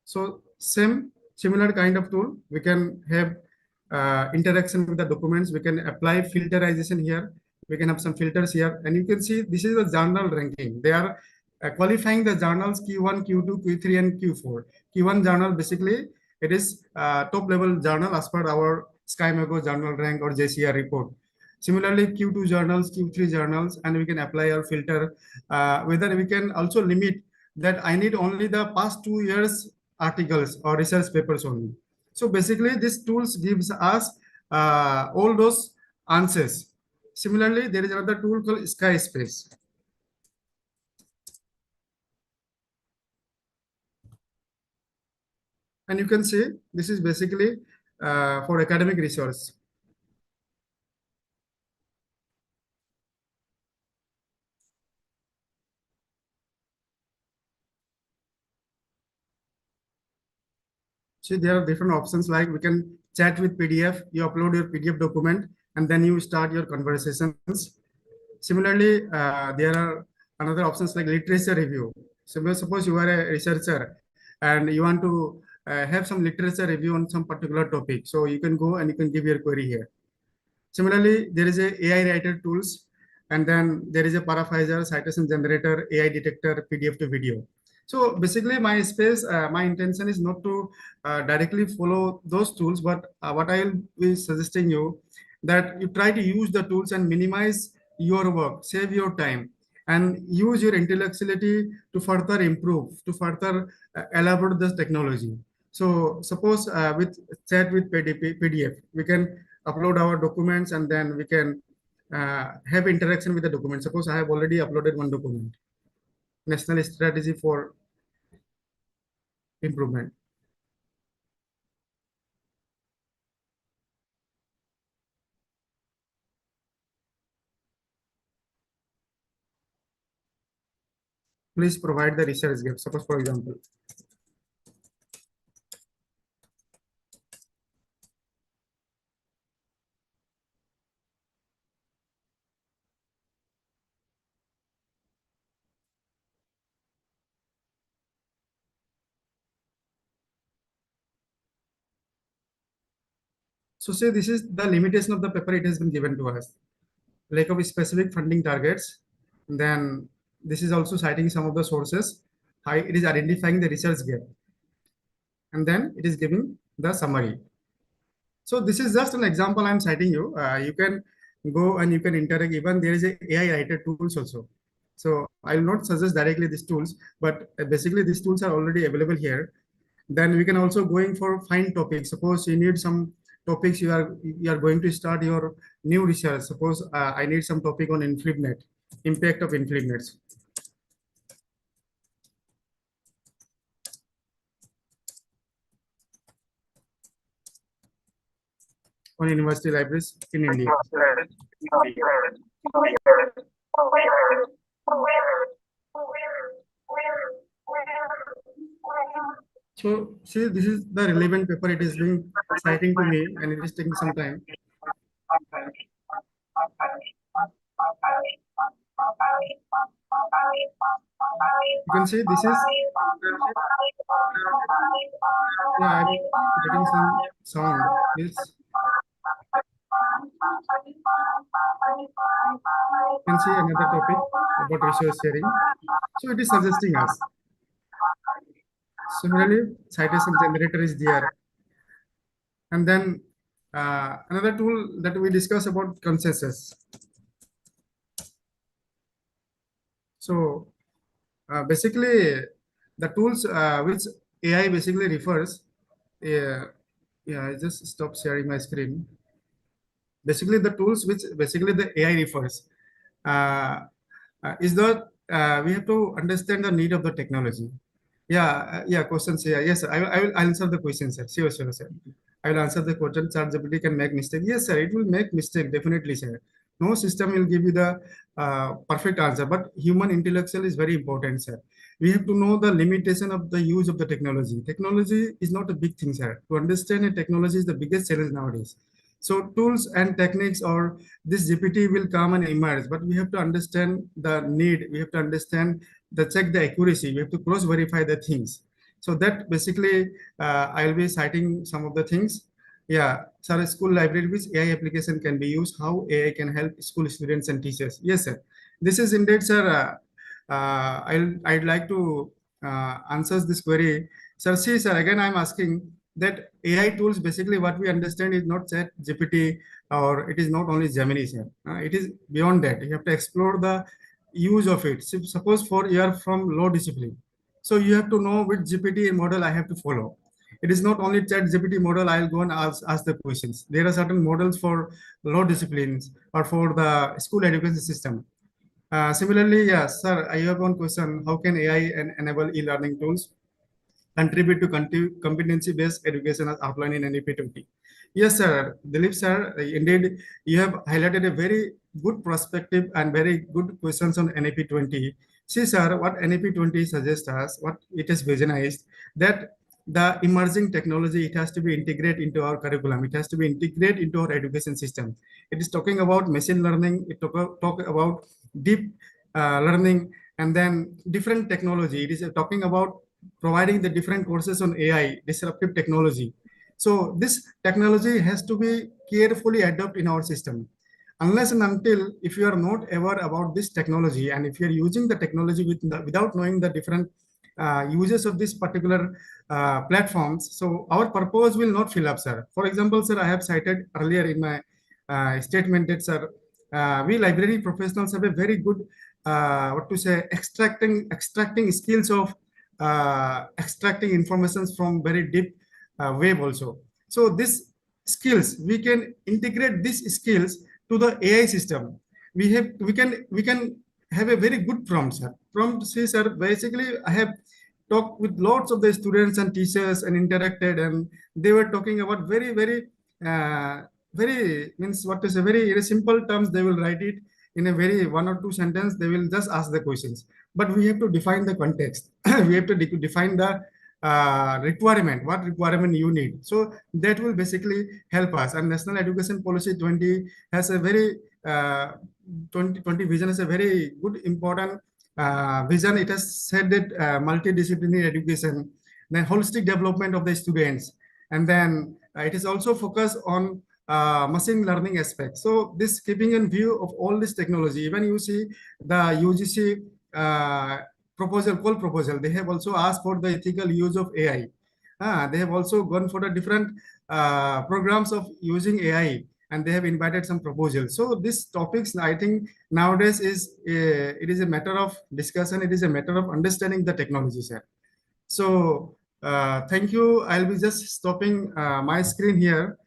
So similar kind of tool, we can have interaction with the documents. We can apply filterization here. We can have some filters here, and you can see this is the journal ranking. They are qualifying the journals Q1, Q2, Q3, and Q4. Q1 journal, basically it is top level journal as per our SkyMago journal rank or JCR report. Similarly, Q2 journals, Q3 journals, and we can apply our filter. Whether we can also limit that I need only the past 2 years articles or research papers only. So basically, this tools gives us all those answers. Similarly, there is another tool called SkySpace. And you can see this is basically for academic research. See, there are different options, like we can chat with PDF, you upload your PDF document, and then you start your conversations. Similarly, there are another options like literature review. So suppose you are a researcher and you want to have some literature review on some particular topic. So you can go and you can give your query here. Similarly, there is a AI writer tools, and then there is a paraphraser, citation generator, AI detector, PDF to video. So basically, my space, my intention is not to directly follow those tools, but what I will be suggesting you that you try to use the tools and minimize your work, save your time, and use your intellectuality to further improve, to further elaborate this technology. So suppose with chat with PDF, we can upload our documents and then we can have interaction with the document. Suppose I have already uploaded one document, National Strategy for Improvement. Please provide the research gap. Suppose, for example, so say this is the limitation of the paper it has been given to us. Lack of specific funding targets. Then this is also citing some of the sources. It is identifying the research gap. And then it is giving the summary. So this is just an example I'm citing you. You can go and you can interact. Even there is a AI writer tools also. So I will not suggest directly these tools, but basically these tools are already available here. Then we can also going for find topics. Suppose you need some topics, you are going to start your new research. Suppose I need some topic on InfluNet, impact of InfluNet. On university libraries in India. So see, this is the relevant paper. It is being citing to me and it is taking some time. You can see this is, yeah, I'm getting some sound. Yes. You can see another topic about resource sharing. So it is suggesting us. Similarly, citation generator is there. And then another tool that we discuss about consensus. So basically, the tools which AI basically refers, yeah, I just stop sharing my screen. Basically, the tools which basically the AI refers is that we have to understand the need of the technology. Yeah, questions here. Yes, sir. I will answer the question, sir. Sure, sir. I will answer the question. ChatGPT can make mistake. Yes, sir. It will make mistake, definitely, sir. No system will give you the perfect answer, but human intellectual is very important, sir. We have to know the limitation of the use of the technology. Technology is not a big thing, sir. To understand a technology is the biggest challenge nowadays. So tools and techniques or this GPT will come and emerge, but we have to understand the need. We have to understand check the accuracy. We have to cross verify the things. So that basically I'll be citing some of the things. Yeah, sir, school library which AI application can be used, how AI can help school students and teachers. Yes, sir. This is indeed, sir. I'd like to answer this query. Sir, see, sir, again, I'm asking that AI tools, basically what we understand is not Chat GPT or it is not only Gemini, sir. It is beyond that. You have to explore the use of it. So suppose you are from law discipline. So you have to know which GPT model I have to follow. It is not only Chat GPT model, I'll go and ask the questions. There are certain models for law disciplines or for the school education system. Similarly, yes, sir, I have one question. How can AI enable e-learning tools contribute to competency-based education as outlined in NEP-20? Yes, sir. Dilip, sir, indeed, you have highlighted a very good perspective and very good questions on NEP-20. See, sir, what NEP-20 suggests us, what it is visionized, that the emerging technology, it has to be integrated into our curriculum. It has to be integrated into our education system. It is talking about machine learning. It talk about deep learning and then different technology. It is talking about providing the different courses on AI, disruptive technology. So this technology has to be carefully adopted in our system. Unless and until if you are not aware about this technology, and if you are using the technology without knowing the different uses of this particular platforms, so our purpose will not fill up, sir. For example, sir, I have cited earlier in my statement that, sir, we library professionals have a very good extracting skills of extracting informations from very deep web also. So this skills, we can integrate these skills to the AI system. We can have a very good prompt, sir. Prompt, see, sir, basically I have talked with lots of the students and teachers and interacted, and they were talking about very means what to say, very simple terms. They will write it in a very 1 or 2 sentence. They will just ask the questions, but we have to define the context. We have to define the requirement, what requirement you need. So that will basically help us. And National Education Policy 20 has a very 2020 vision is a very good important vision. It has said that multidisciplinary education, then holistic development of the students, and then it is also focused on machine learning aspect. So this keeping in view of all this technology, even you see the UGC call proposal, they have also asked for the ethical use of AI. They have also gone for the different programs of using AI, and they have invited some proposals. So these topics, I think nowadays it is a matter of discussion. It is a matter of understanding the technology, sir. So thank you. I'll be just stopping my screen here.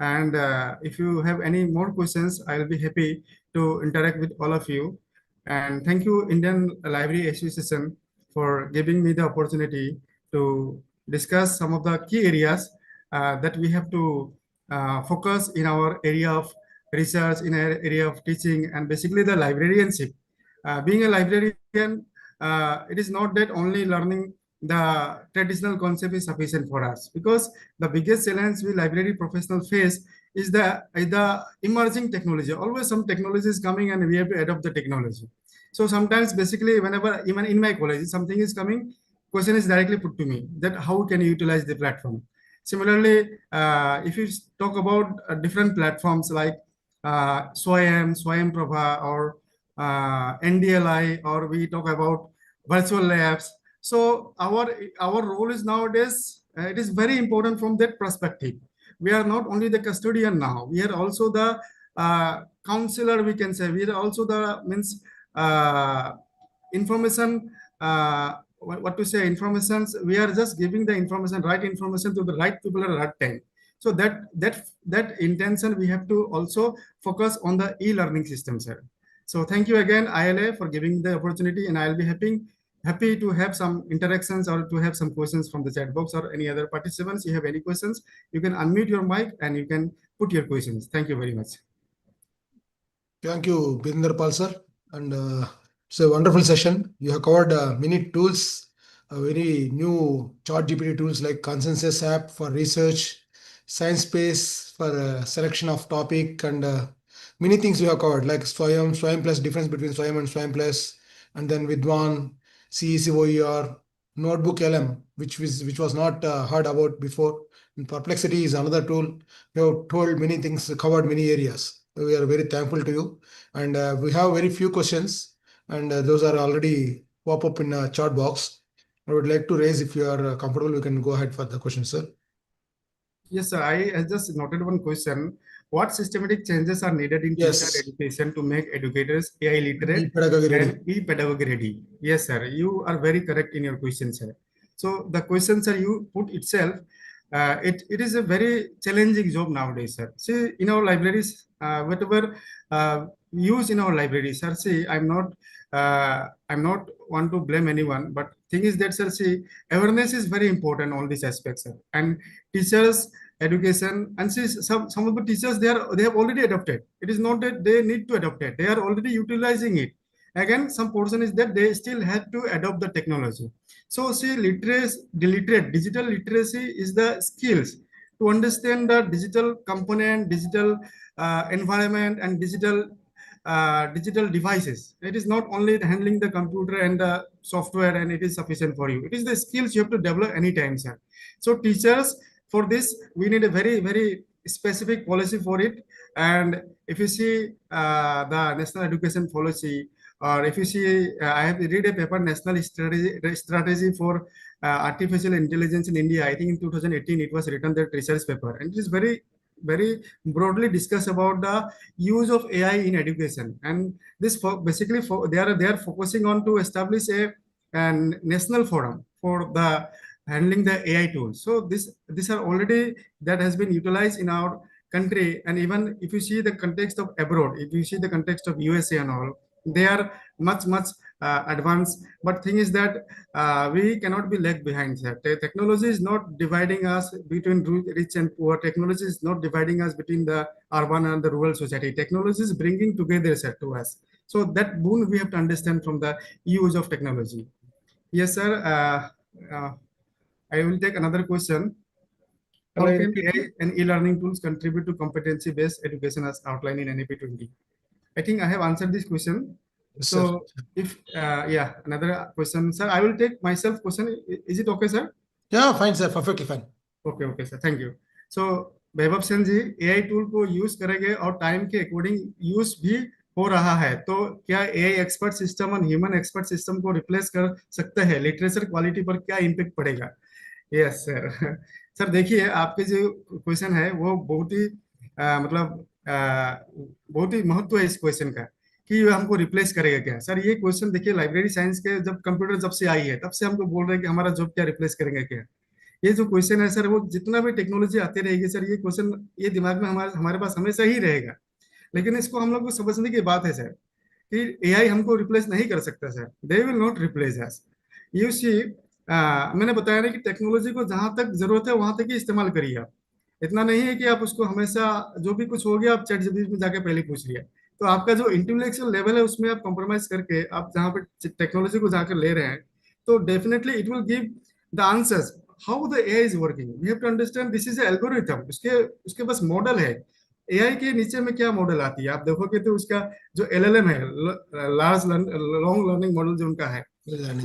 And if you have any more questions, I'll be happy to interact with all of you. And thank you, Indian Library Association, for giving me the opportunity to discuss some of the key areas that we have to focus in our area of research, in our area of teaching, and basically the librarianship. Being a librarian, it is not that only learning the traditional concept is sufficient for us, because the biggest challenge we library professionals face is the emerging technology. Always some technology is coming and we have to adopt the technology. So sometimes basically whenever, even in my college, something is coming, question is directly put to me that how can you utilize the platform. Similarly, if you talk about different platforms like Swayam Prabha, or NDLI, or we talk about virtual labs. So our role is nowadays, it is very important from that perspective. We are not only the custodian now, we are also the counselor, we can say. We are also the information, what to say, informations. We are just giving the information, right information to the right people at the right time. So that intention, we have to also focus on the e-learning system, sir. So thank you again, ILA, for giving the opportunity, and I'll be happy to have some interactions or to have some questions from the chat box, or any other participants. You have any questions, you can unmute your mic and you can put your questions. Thank you very much. Thank you, Birender Pal, sir. And it's a wonderful session. You have covered many tools, very new ChatGPT tools like Consensus app for research, Science Space for selection of topic, and many things you have covered, like Swayam Plus, difference between Swayam and Swayam Plus, and then Vidwan, CECOER, Notebook LM, which was not heard about before. And Perplexity is another tool. You have told many things, covered many areas. We are very thankful to you. And we have very few questions, and those are already pop up in a chat box. I would like to raise, if you are comfortable, we can go ahead for the questions, sir. Yes, sir. I just noted one question. What systematic changes are needed in Yes. teacher education to make educators AI literate E-pedagogy ready. and e-pedagogy ready? Yes, sir. You are very correct in your question, sir. So the question, sir, you put itself, it is a very challenging job nowadays, sir. See, in our libraries, whatever use in our libraries, sir. See, I'm not want to blame anyone, but thing is that, sir, see, awareness is very important on these aspects, sir. And teachers education, and see, some of the teachers, they have already adopted. It is not that they need to adopt it, they are already utilizing it. Again, some portion is that they still have to adopt the technology. So see, digital literacy is the skills to understand the digital component, digital environment, and digital devices. It is not only handling the computer and the software and it is sufficient for you. It is the skills you have to develop anytime, sir. So teachers, for this, we need a very specific policy for it. And if you see the national education policy, or if you see, I have read a paper, national strategy for artificial intelligence in India. I think in 2018 it was written, that research paper, and it is very broadly discuss about the use of AI in education. And this basically they are focusing on to establish a national forum for the handling the AI tools. So these are already that has been utilized in our country. And even if you see the context of abroad, if you see the context of USA and all, they are much advanced. But thing is that we cannot be left behind, sir. Technology is not dividing us between rich and poor. Technology is not dividing us between the urban and the rural society. Technology is bringing together, sir, to us. So that boon we have to understand from the use of technology. Yes, sir. I will take another question. How can AI and e-learning tools contribute to competency-based education as outlined in NEP-20? I think I have answered this question. Yes, So sir. if yeah, another question, sir. I will take myself question. Is it okay, sir? Yeah, fine, sir. Perfectly fine. Okay, sir. Thank you. So Vaibhav Sen ji, AI tool को use करेंगे और time के according use भी हो रहा है, तो क्या AI एक्सपर्ट सिस्टम और ह्यूमन एक्सपर्ट सिस्टम को रिप्लेस कर सकते हैं? लिटरेचर क्वालिटी पर क्या इम्पैक्ट पड़ेगा? Yes sir. सर देखिए, आपके जो क्वेश्चन है वो बहुत ही मतलब बहुत ही महत्व है इस क्वेश्चन का, कि हमको रिप्लेस करेगा क्या? सर ये क्वेश्चन देखिए, लाइब्रेरी साइंस के जब कंप्यूटर जब से आई है तब से हमको बोल रहे हैं कि हमारा जॉब क्या रिप्लेस करेंगे क्या? ये जो क्वेश्चन है सर, वो जितना भी टेक्नोलॉजी आती रहेगी सर, ये क्वेश्चन ये दिमाग में हमारे पास हमेशा ही रहेगा। लेकिन इसको हम लोग को समझने की बात है सर, कि एआई हमको रिप्लेस नहीं कर सकता sir. They will not replace us. You see, मैंने बताया ना कि टेक्नोलॉजी को जहां तक जरूरत है वहां तक ही इस्तेमाल करिए आप। इतना नहीं है कि आप उसको हमेशा जो भी कुछ हो गया आप चैट जीपीटी में जाके पहले पूछ लिया। तो आपका जो इंटेलेक्चुअल लेवल है उसमें आप कॉम्प्रोमाइज करके आप जहाँ पे टेक्नोलॉजी को जाकर ले रहे हैं, तो definitely it will give the answers how the AI is working. We have to understand this is algorithm. उसके बस मॉडल है। एआई के नीचे में क्या मॉडल आती है आप देखोगे तो उसका जो एलएलएम है, लार्ज लॉन्ग लर्निंग मॉडल जो उनका है,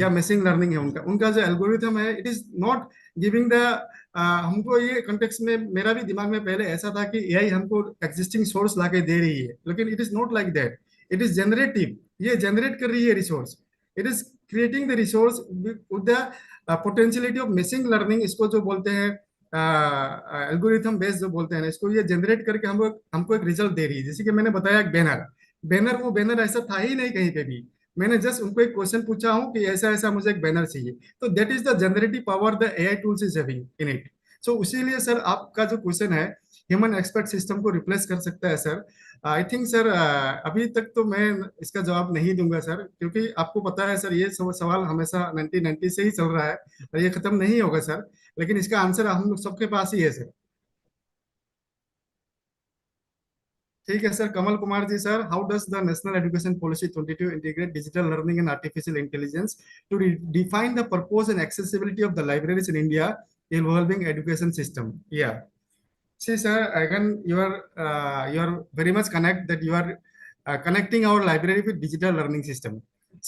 या मशीन लर्निंग है उनका जो एल्गोरिथम है, it is not giving the हमको ये कॉन्टेक्स्ट में मेरा भी दिमाग में पहले ऐसा था कि एआई हमको एक्जिस्टिंग सोर्स लाके दे रही है, लेकिन it is not like that. It is generative. ये जनरेट कर रही है resource. It is creating the resource with the potentiality of machine learning. इसको जो बोलते हैं एल्गोरिथम बेस्ड जो बोलते हैं, इसको ये जनरेट करके हमको एक रिजल्ट दे रही है। जैसे कि मैंने बताया बैनर वो बैनर ऐसा था ही नहीं कहीं पे भी। मैंने जस्ट उनको एक क्वेश्चन पूछा हूं कि ऐसा ऐसा मुझे एक बैनर चाहिए, तो that is the generative power the AI tools is having in it. So उसीलिए सर आपका जो क्वेश्चन है ह्यूमन एक्सपर्ट सिस्टम को रिप्लेस कर सकता है सर, आई थिंक सर अभी तक तो मैं इसका जवाब नहीं दूंगा सर, क्योंकि आपको पता है सर ये सवाल हमेशा 1990 से ही चल रहा है और ये खत्म नहीं होगा सर। लेकिन इसका आंसर हम लोग सबके पास ही है सर। ठीक है sir. Kamal Kumar ji sir, how does the national education policy 22 integrate digital learning and artificial intelligence to define the purpose and accessibility of the libraries in India involving education system? या see sir, again you are very much connect that you are connecting our library with digital learning system.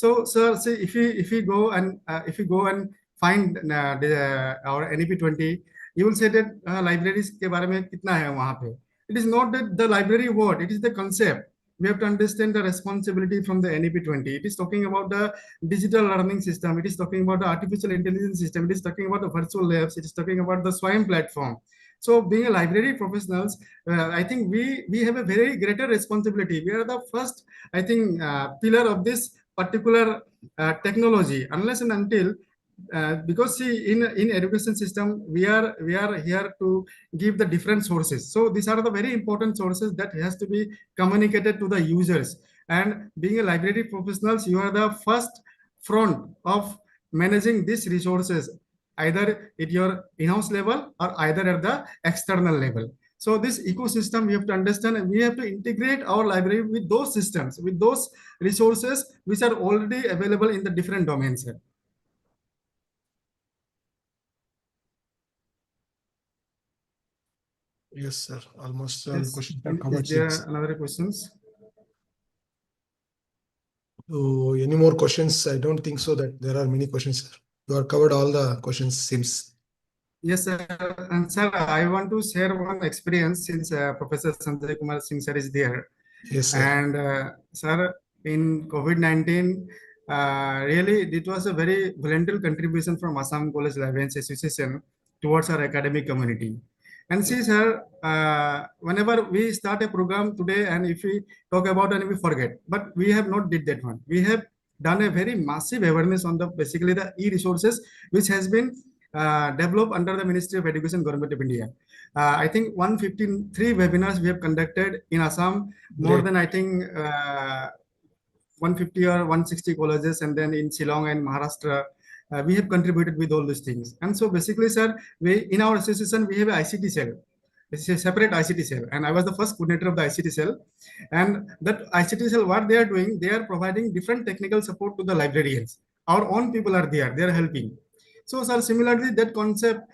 So sir, see if we go and find our NEP-20, you will say that libraries के बारे में कितना है वहाँ पे। It is not that the library word, it is the concept. We have to understand the responsibility from the NEP-20. It is talking about the digital learning system. It is talking about the artificial intelligence system. It is talking about the virtual labs. It is talking about the Swayam platform. So being a library professionals, I think we have a very greater responsibility. We are the first, I think, pillar of this particular technology. Unless and until, because see, in education system, we are here to give the different sources. So these are the very important sources that has to be communicated to the users. And being a library professionals, you are the first front of managing these resources, either at your in-house level or either at the external level. So this ecosystem we have to understand, and we have to integrate our library with those systems, with those resources which are already available in the different domains here. Yes, sir. Almost all Yes. questions are covered. Is there another questions? So any more questions? I don't think so that there are many questions, sir. You have covered all the questions, seems. Yes, sir. And sir, I want to share one experience since Professor Sanjay Kumar Singh sir is there. Yes, sir. And sir, in COVID-19, really it was a very voluntary contribution from Assam College Librarians Association towards our academic community. And see, sir, whenever we start a program today, and if we talk about and we forget, but we have not did that one. We have done a very massive awareness on the basically the e-resources, which has been developed under the Ministry of Education, Government of India. I think 153 webinars we have conducted in Assam, more Great. than I think 150 or 160 colleges, and then in Shillong and Maharashtra, we have contributed with all these things. And so basically, sir, we in our association we have an ICT cell. It's a separate ICT cell, and I was the first coordinator of the ICT cell. And that ICT cell, what they are doing, they are providing different technical support to the librarians. Our own people are there; they are helping. So, sir, similarly, that concept,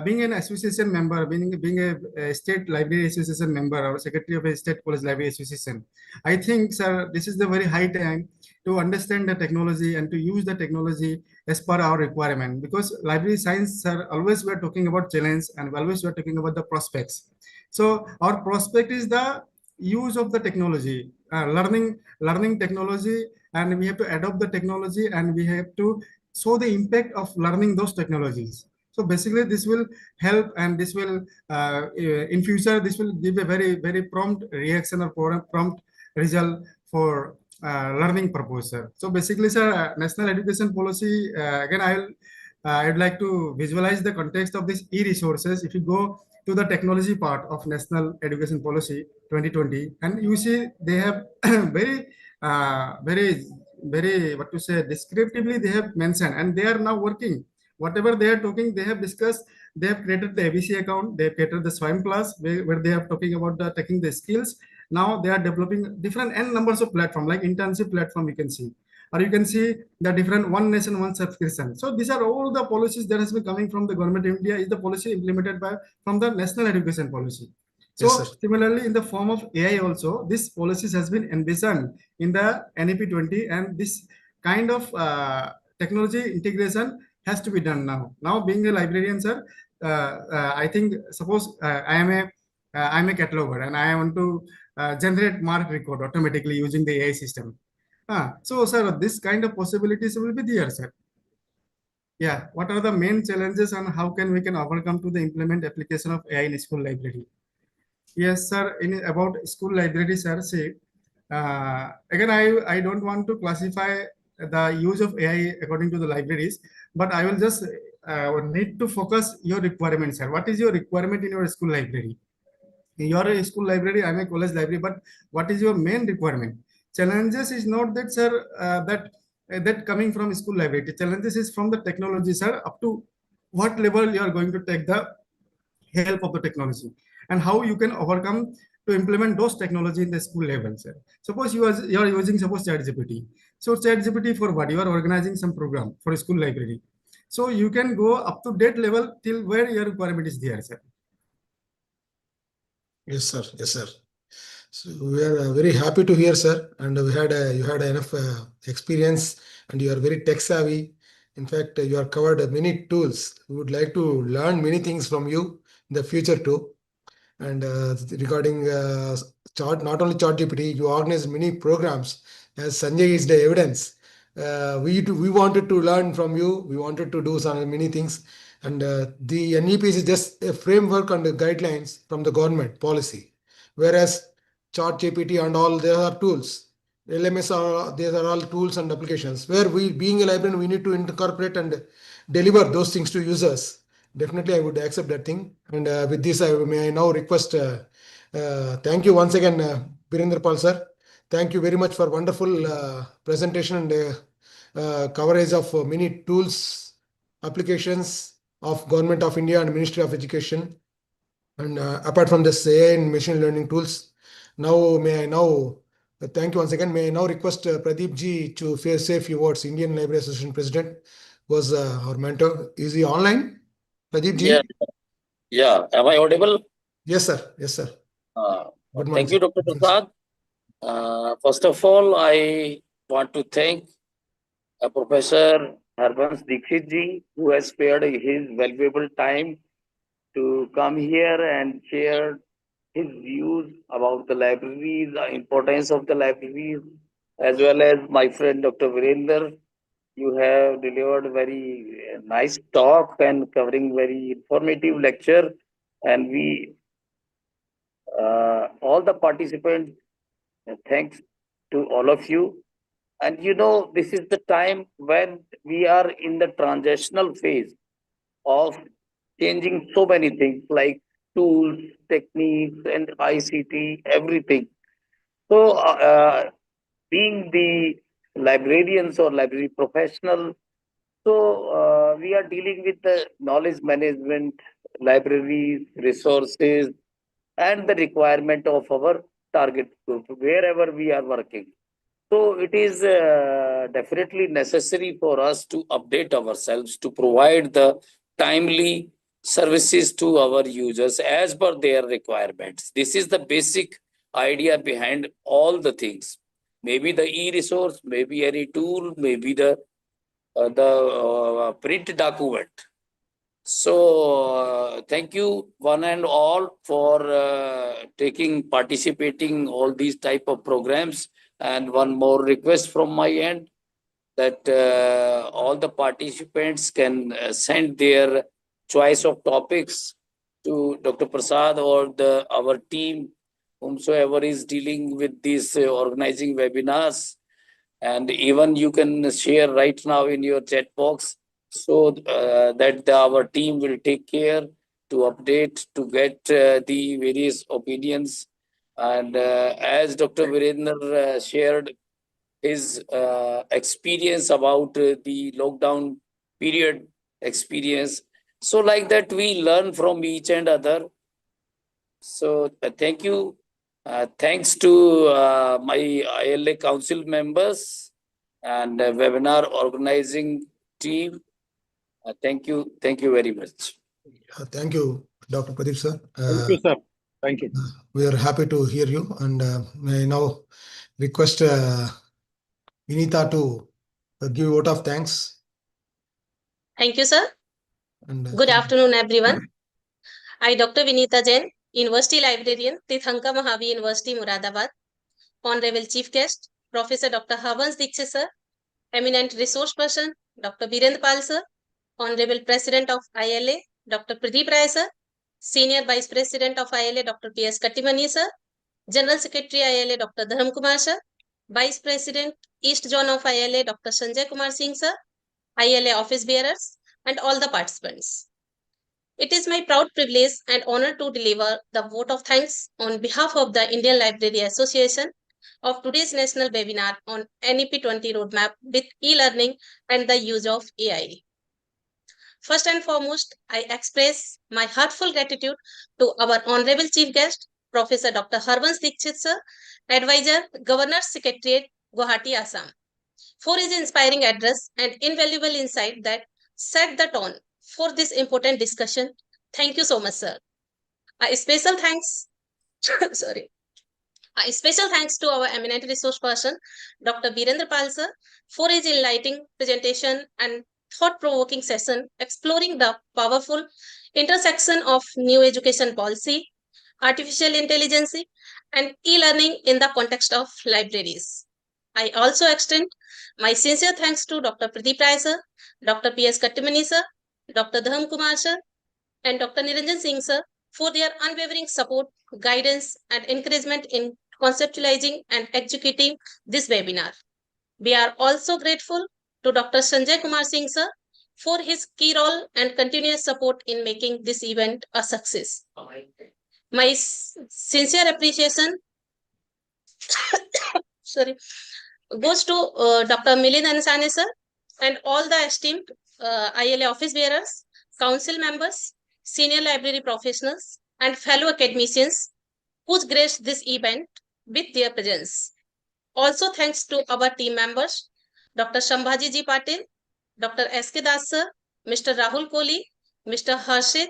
being an association member, being a state library association member or secretary of a state college library association, I think, sir, this is the very high time to understand the technology and to use the technology as per our requirement. Because library science, sir, always we are talking about challenge and always we are talking about the prospects. So our prospect is the use of the technology, learning technology, and we have to adopt the technology and we have to show the impact of learning those technologies. So basically, this will help, and this will in future this will give a very prompt reaction or prompt result for learning purpose, sir. So basically, sir, national education policy again. I'd like to visualize the context of this e-resources. If you go to the technology part of national education policy 2020, and you see they have very what to say descriptively they have mentioned, and they are now working whatever they are talking, they have discussed. They have created the ABC account, they have created the Swime Plus, where they are talking about the taking the skills. Now they are developing different n numbers of platform like internship platform, you can see, or you can see the different one nation one subscription. So these are all the policies that has been coming from the government of India, is the policy implemented by from the national education policy. So Yes, sir. similarly, in the form of AI also, this policies has been envisioned in the NEP-20, and this kind of technology integration has to be done now. Now, being a librarian, sir, I think suppose I'm a cataloger and I want to generate mark record automatically using the AI system. So, sir, this kind of possibilities will be there, sir. Yeah. What are the main challenges and how we can overcome to the implement application of AI in school library? Yes, sir. In about school library, sir, say again, I don't want to classify the use of AI according to the libraries, but I will just need to focus your requirements, sir. What is your requirement in your school library? You are a school library, I'm a college library, but what is your main requirement? Challenges is not that, sir, that coming from school library. The challenges is from the technology, sir, up to what level you are going to take the help of the technology and how you can overcome to implement those technology in the school level, sir. Suppose you are using suppose ChatGPT. So ChatGPT for what? You are organizing some program for a school library. So you can go up to that level till where your requirement is there, sir. Yes, sir. Yes, sir. So we are very happy to hear, sir. And you had enough experience, and you are very tech savvy. In fact, you have covered many tools. We would like to learn many things from you in the future too. And regarding not only ChatGPT, you organize many programs. As Sanjay is the evidence. We wanted to learn from you. We wanted to do some many things. And the NEP is just a framework and guidelines from the government policy. Whereas ChatGPT and all, there are tools. LMS these are all tools and applications where we, being a librarian, we need to incorporate and deliver those things to users. Definitely, I would accept that thing. And with this, may I now request, thank you once again, Birender Pal sir. Thank you very much for wonderful presentation and coverage of many tools, applications of Government of India and Ministry of Education. And apart from this AI and machine learning tools, now thank you once again. May I now request Pradeep ji to say a few words. Indian Library Association President was our mentor. Is he online? Pradeep ji? Yeah, yeah. Am I audible? Yes, sir. Yes, sir. Good morning, Thank you, sir. Dr. Prasad. First of all, I want to thank Professor Harbansh Dixit ji, who has spared his valuable time to come here and share his views about the libraries, the importance of the libraries, as well as my friend Dr. Virender. You have delivered very nice talk and covering very informative lecture, and we all the participants, thanks to all of you. And you know, this is the time when we are in the transitional phase of changing so many things like tools, techniques, and ICT, everything. So, being the librarians or library professional, so we are dealing with the knowledge management, libraries, resources, and the requirement of our target group wherever we are working. So it is definitely necessary for us to update ourselves to provide the timely services to our users as per their requirements. This is the basic idea behind all the things. Maybe the e-resource, maybe any tool, maybe the print document. So thank you one and all for participating all these type of programs. And one more request from my end that all the participants can send their choice of topics to Dr. Prasad or our team, whomsoever is dealing with these organizing webinars. And even you can share right now in your chat box so that our team will take care to update, to get the various opinions. And as Dr. Virender shared his experience about the lockdown period experience, so like that we learn from each and other. So thank you. Thanks to my ILA council members and webinar organizing team. Thank you. Thank you very much. Thank you, Dr. Pradeep, sir. Thank you, sir. Thank you. We are happy to hear you, and may I now request Vinita to give a vote of thanks. Thank you, sir. And Good afternoon, everyone. I, Dr. Vinita Jain, University Librarian, Tirthankar Mahavi University, Muradabad. Honorable Chief Guest, Professor Dr. Harbansh Dixit, sir. Eminent Resource Person, Dr. Birender Pal, sir. Honorable President of ILA, Dr. Pradeep Rai, sir. Senior Vice President of ILA, Dr. P.S. Kattimani, sir. General Secretary ILA, Dr. Dharam Kumar, sir. Vice President, East Zone of ILA, Dr. Sanjay Kumar Singh, sir. ILA office bearers, and all the participants. It is my proud privilege and honor to deliver the vote of thanks on behalf of the Indian Library Association of today's national webinar on NEP-20 Roadmap with e-learning and the use of AI. First and foremost, I express my heartfelt gratitude to our Honorable Chief Guest, Professor Dr. Harbansh Dixit, sir, Advisor, Governor Secretariat, Gauhati, Assam, for his inspiring address and invaluable insight that set the tone for this important discussion. Thank you so much, sir. A special thanks, A special thanks to our eminent resource person, Dr. Birender Pal, sir, for his enlightening presentation and thought-provoking session exploring the powerful intersection of new education policy, artificial intelligence, and e-learning in the context of libraries. I also extend my sincere thanks to Dr. Pradeep Rai, sir, Dr. P.S. Kattimani, sir, Dr. Dharam Kumar, sir, and Dr. Niranjan Singh, sir, for their unwavering support, guidance, and encouragement in conceptualizing and executing this webinar. We are also grateful to Dr. Sanjay Kumar Singh, sir, for his key role and continuous support in making this event a success. My sincere appreciation goes to Dr. Milind Ansane, sir, and all the esteemed ILA office bearers, council members, senior library professionals, and fellow academicians who graced this event with their presence. Also thanks to our team members, Dr. Shambhaji Ji Patil, Dr. S.K. Das, sir, Mr. Rahul Kohli, Mr. Harshit,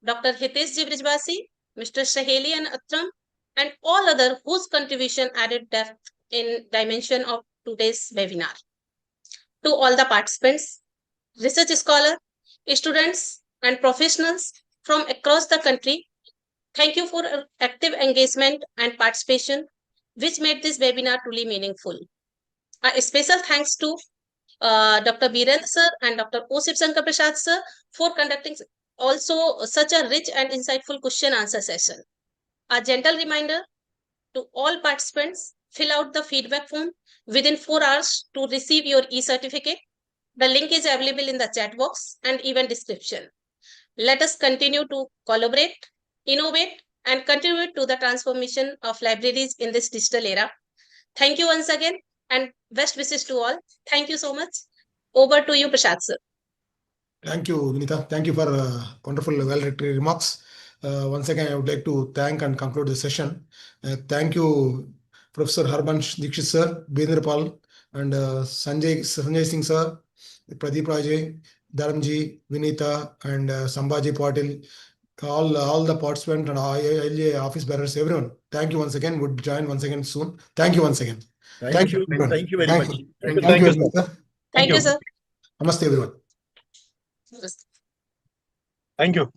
Dr. Hitesh Ji Brijbasi, Mr. Shaheli and Atram, and all other whose contribution added depth in dimension of today's webinar. To all the participants, research scholars, students, and professionals from across the country. Thank you for active engagement and participation, which made this webinar truly meaningful. A special thanks to Dr. Birender sir and Dr. O. Shankar Prasad sir for conducting also such a rich and insightful question answer session. A gentle reminder to all participants, fill out the feedback form within 4 hours to receive your e-certificate. The link is available in the chat box and event description. Let us continue to collaborate, innovate, and contribute to the transformation of libraries in this digital era. Thank you once again, and best wishes to all. Thank you so much. Over to you, Prashad sir. Thank you, Vinita. Thank you for wonderful, well-written remarks. Once again, I would like to thank and conclude the session. Thank you, Professor Harbansh, Dixit sir, Birender Pal, and Sanjay Singh sir, Pradeep Rajay, Dharamji, Vinita, and Sambhaji Patil, all the participants and ILA office bearers, everyone. Thank you once again. Would join once again soon. Thank you once again. Thank you. everyone. Thank you very Thank much. you. Thank you. Thank you, sir. Thank you, sir. Namaste, everyone. Thank you.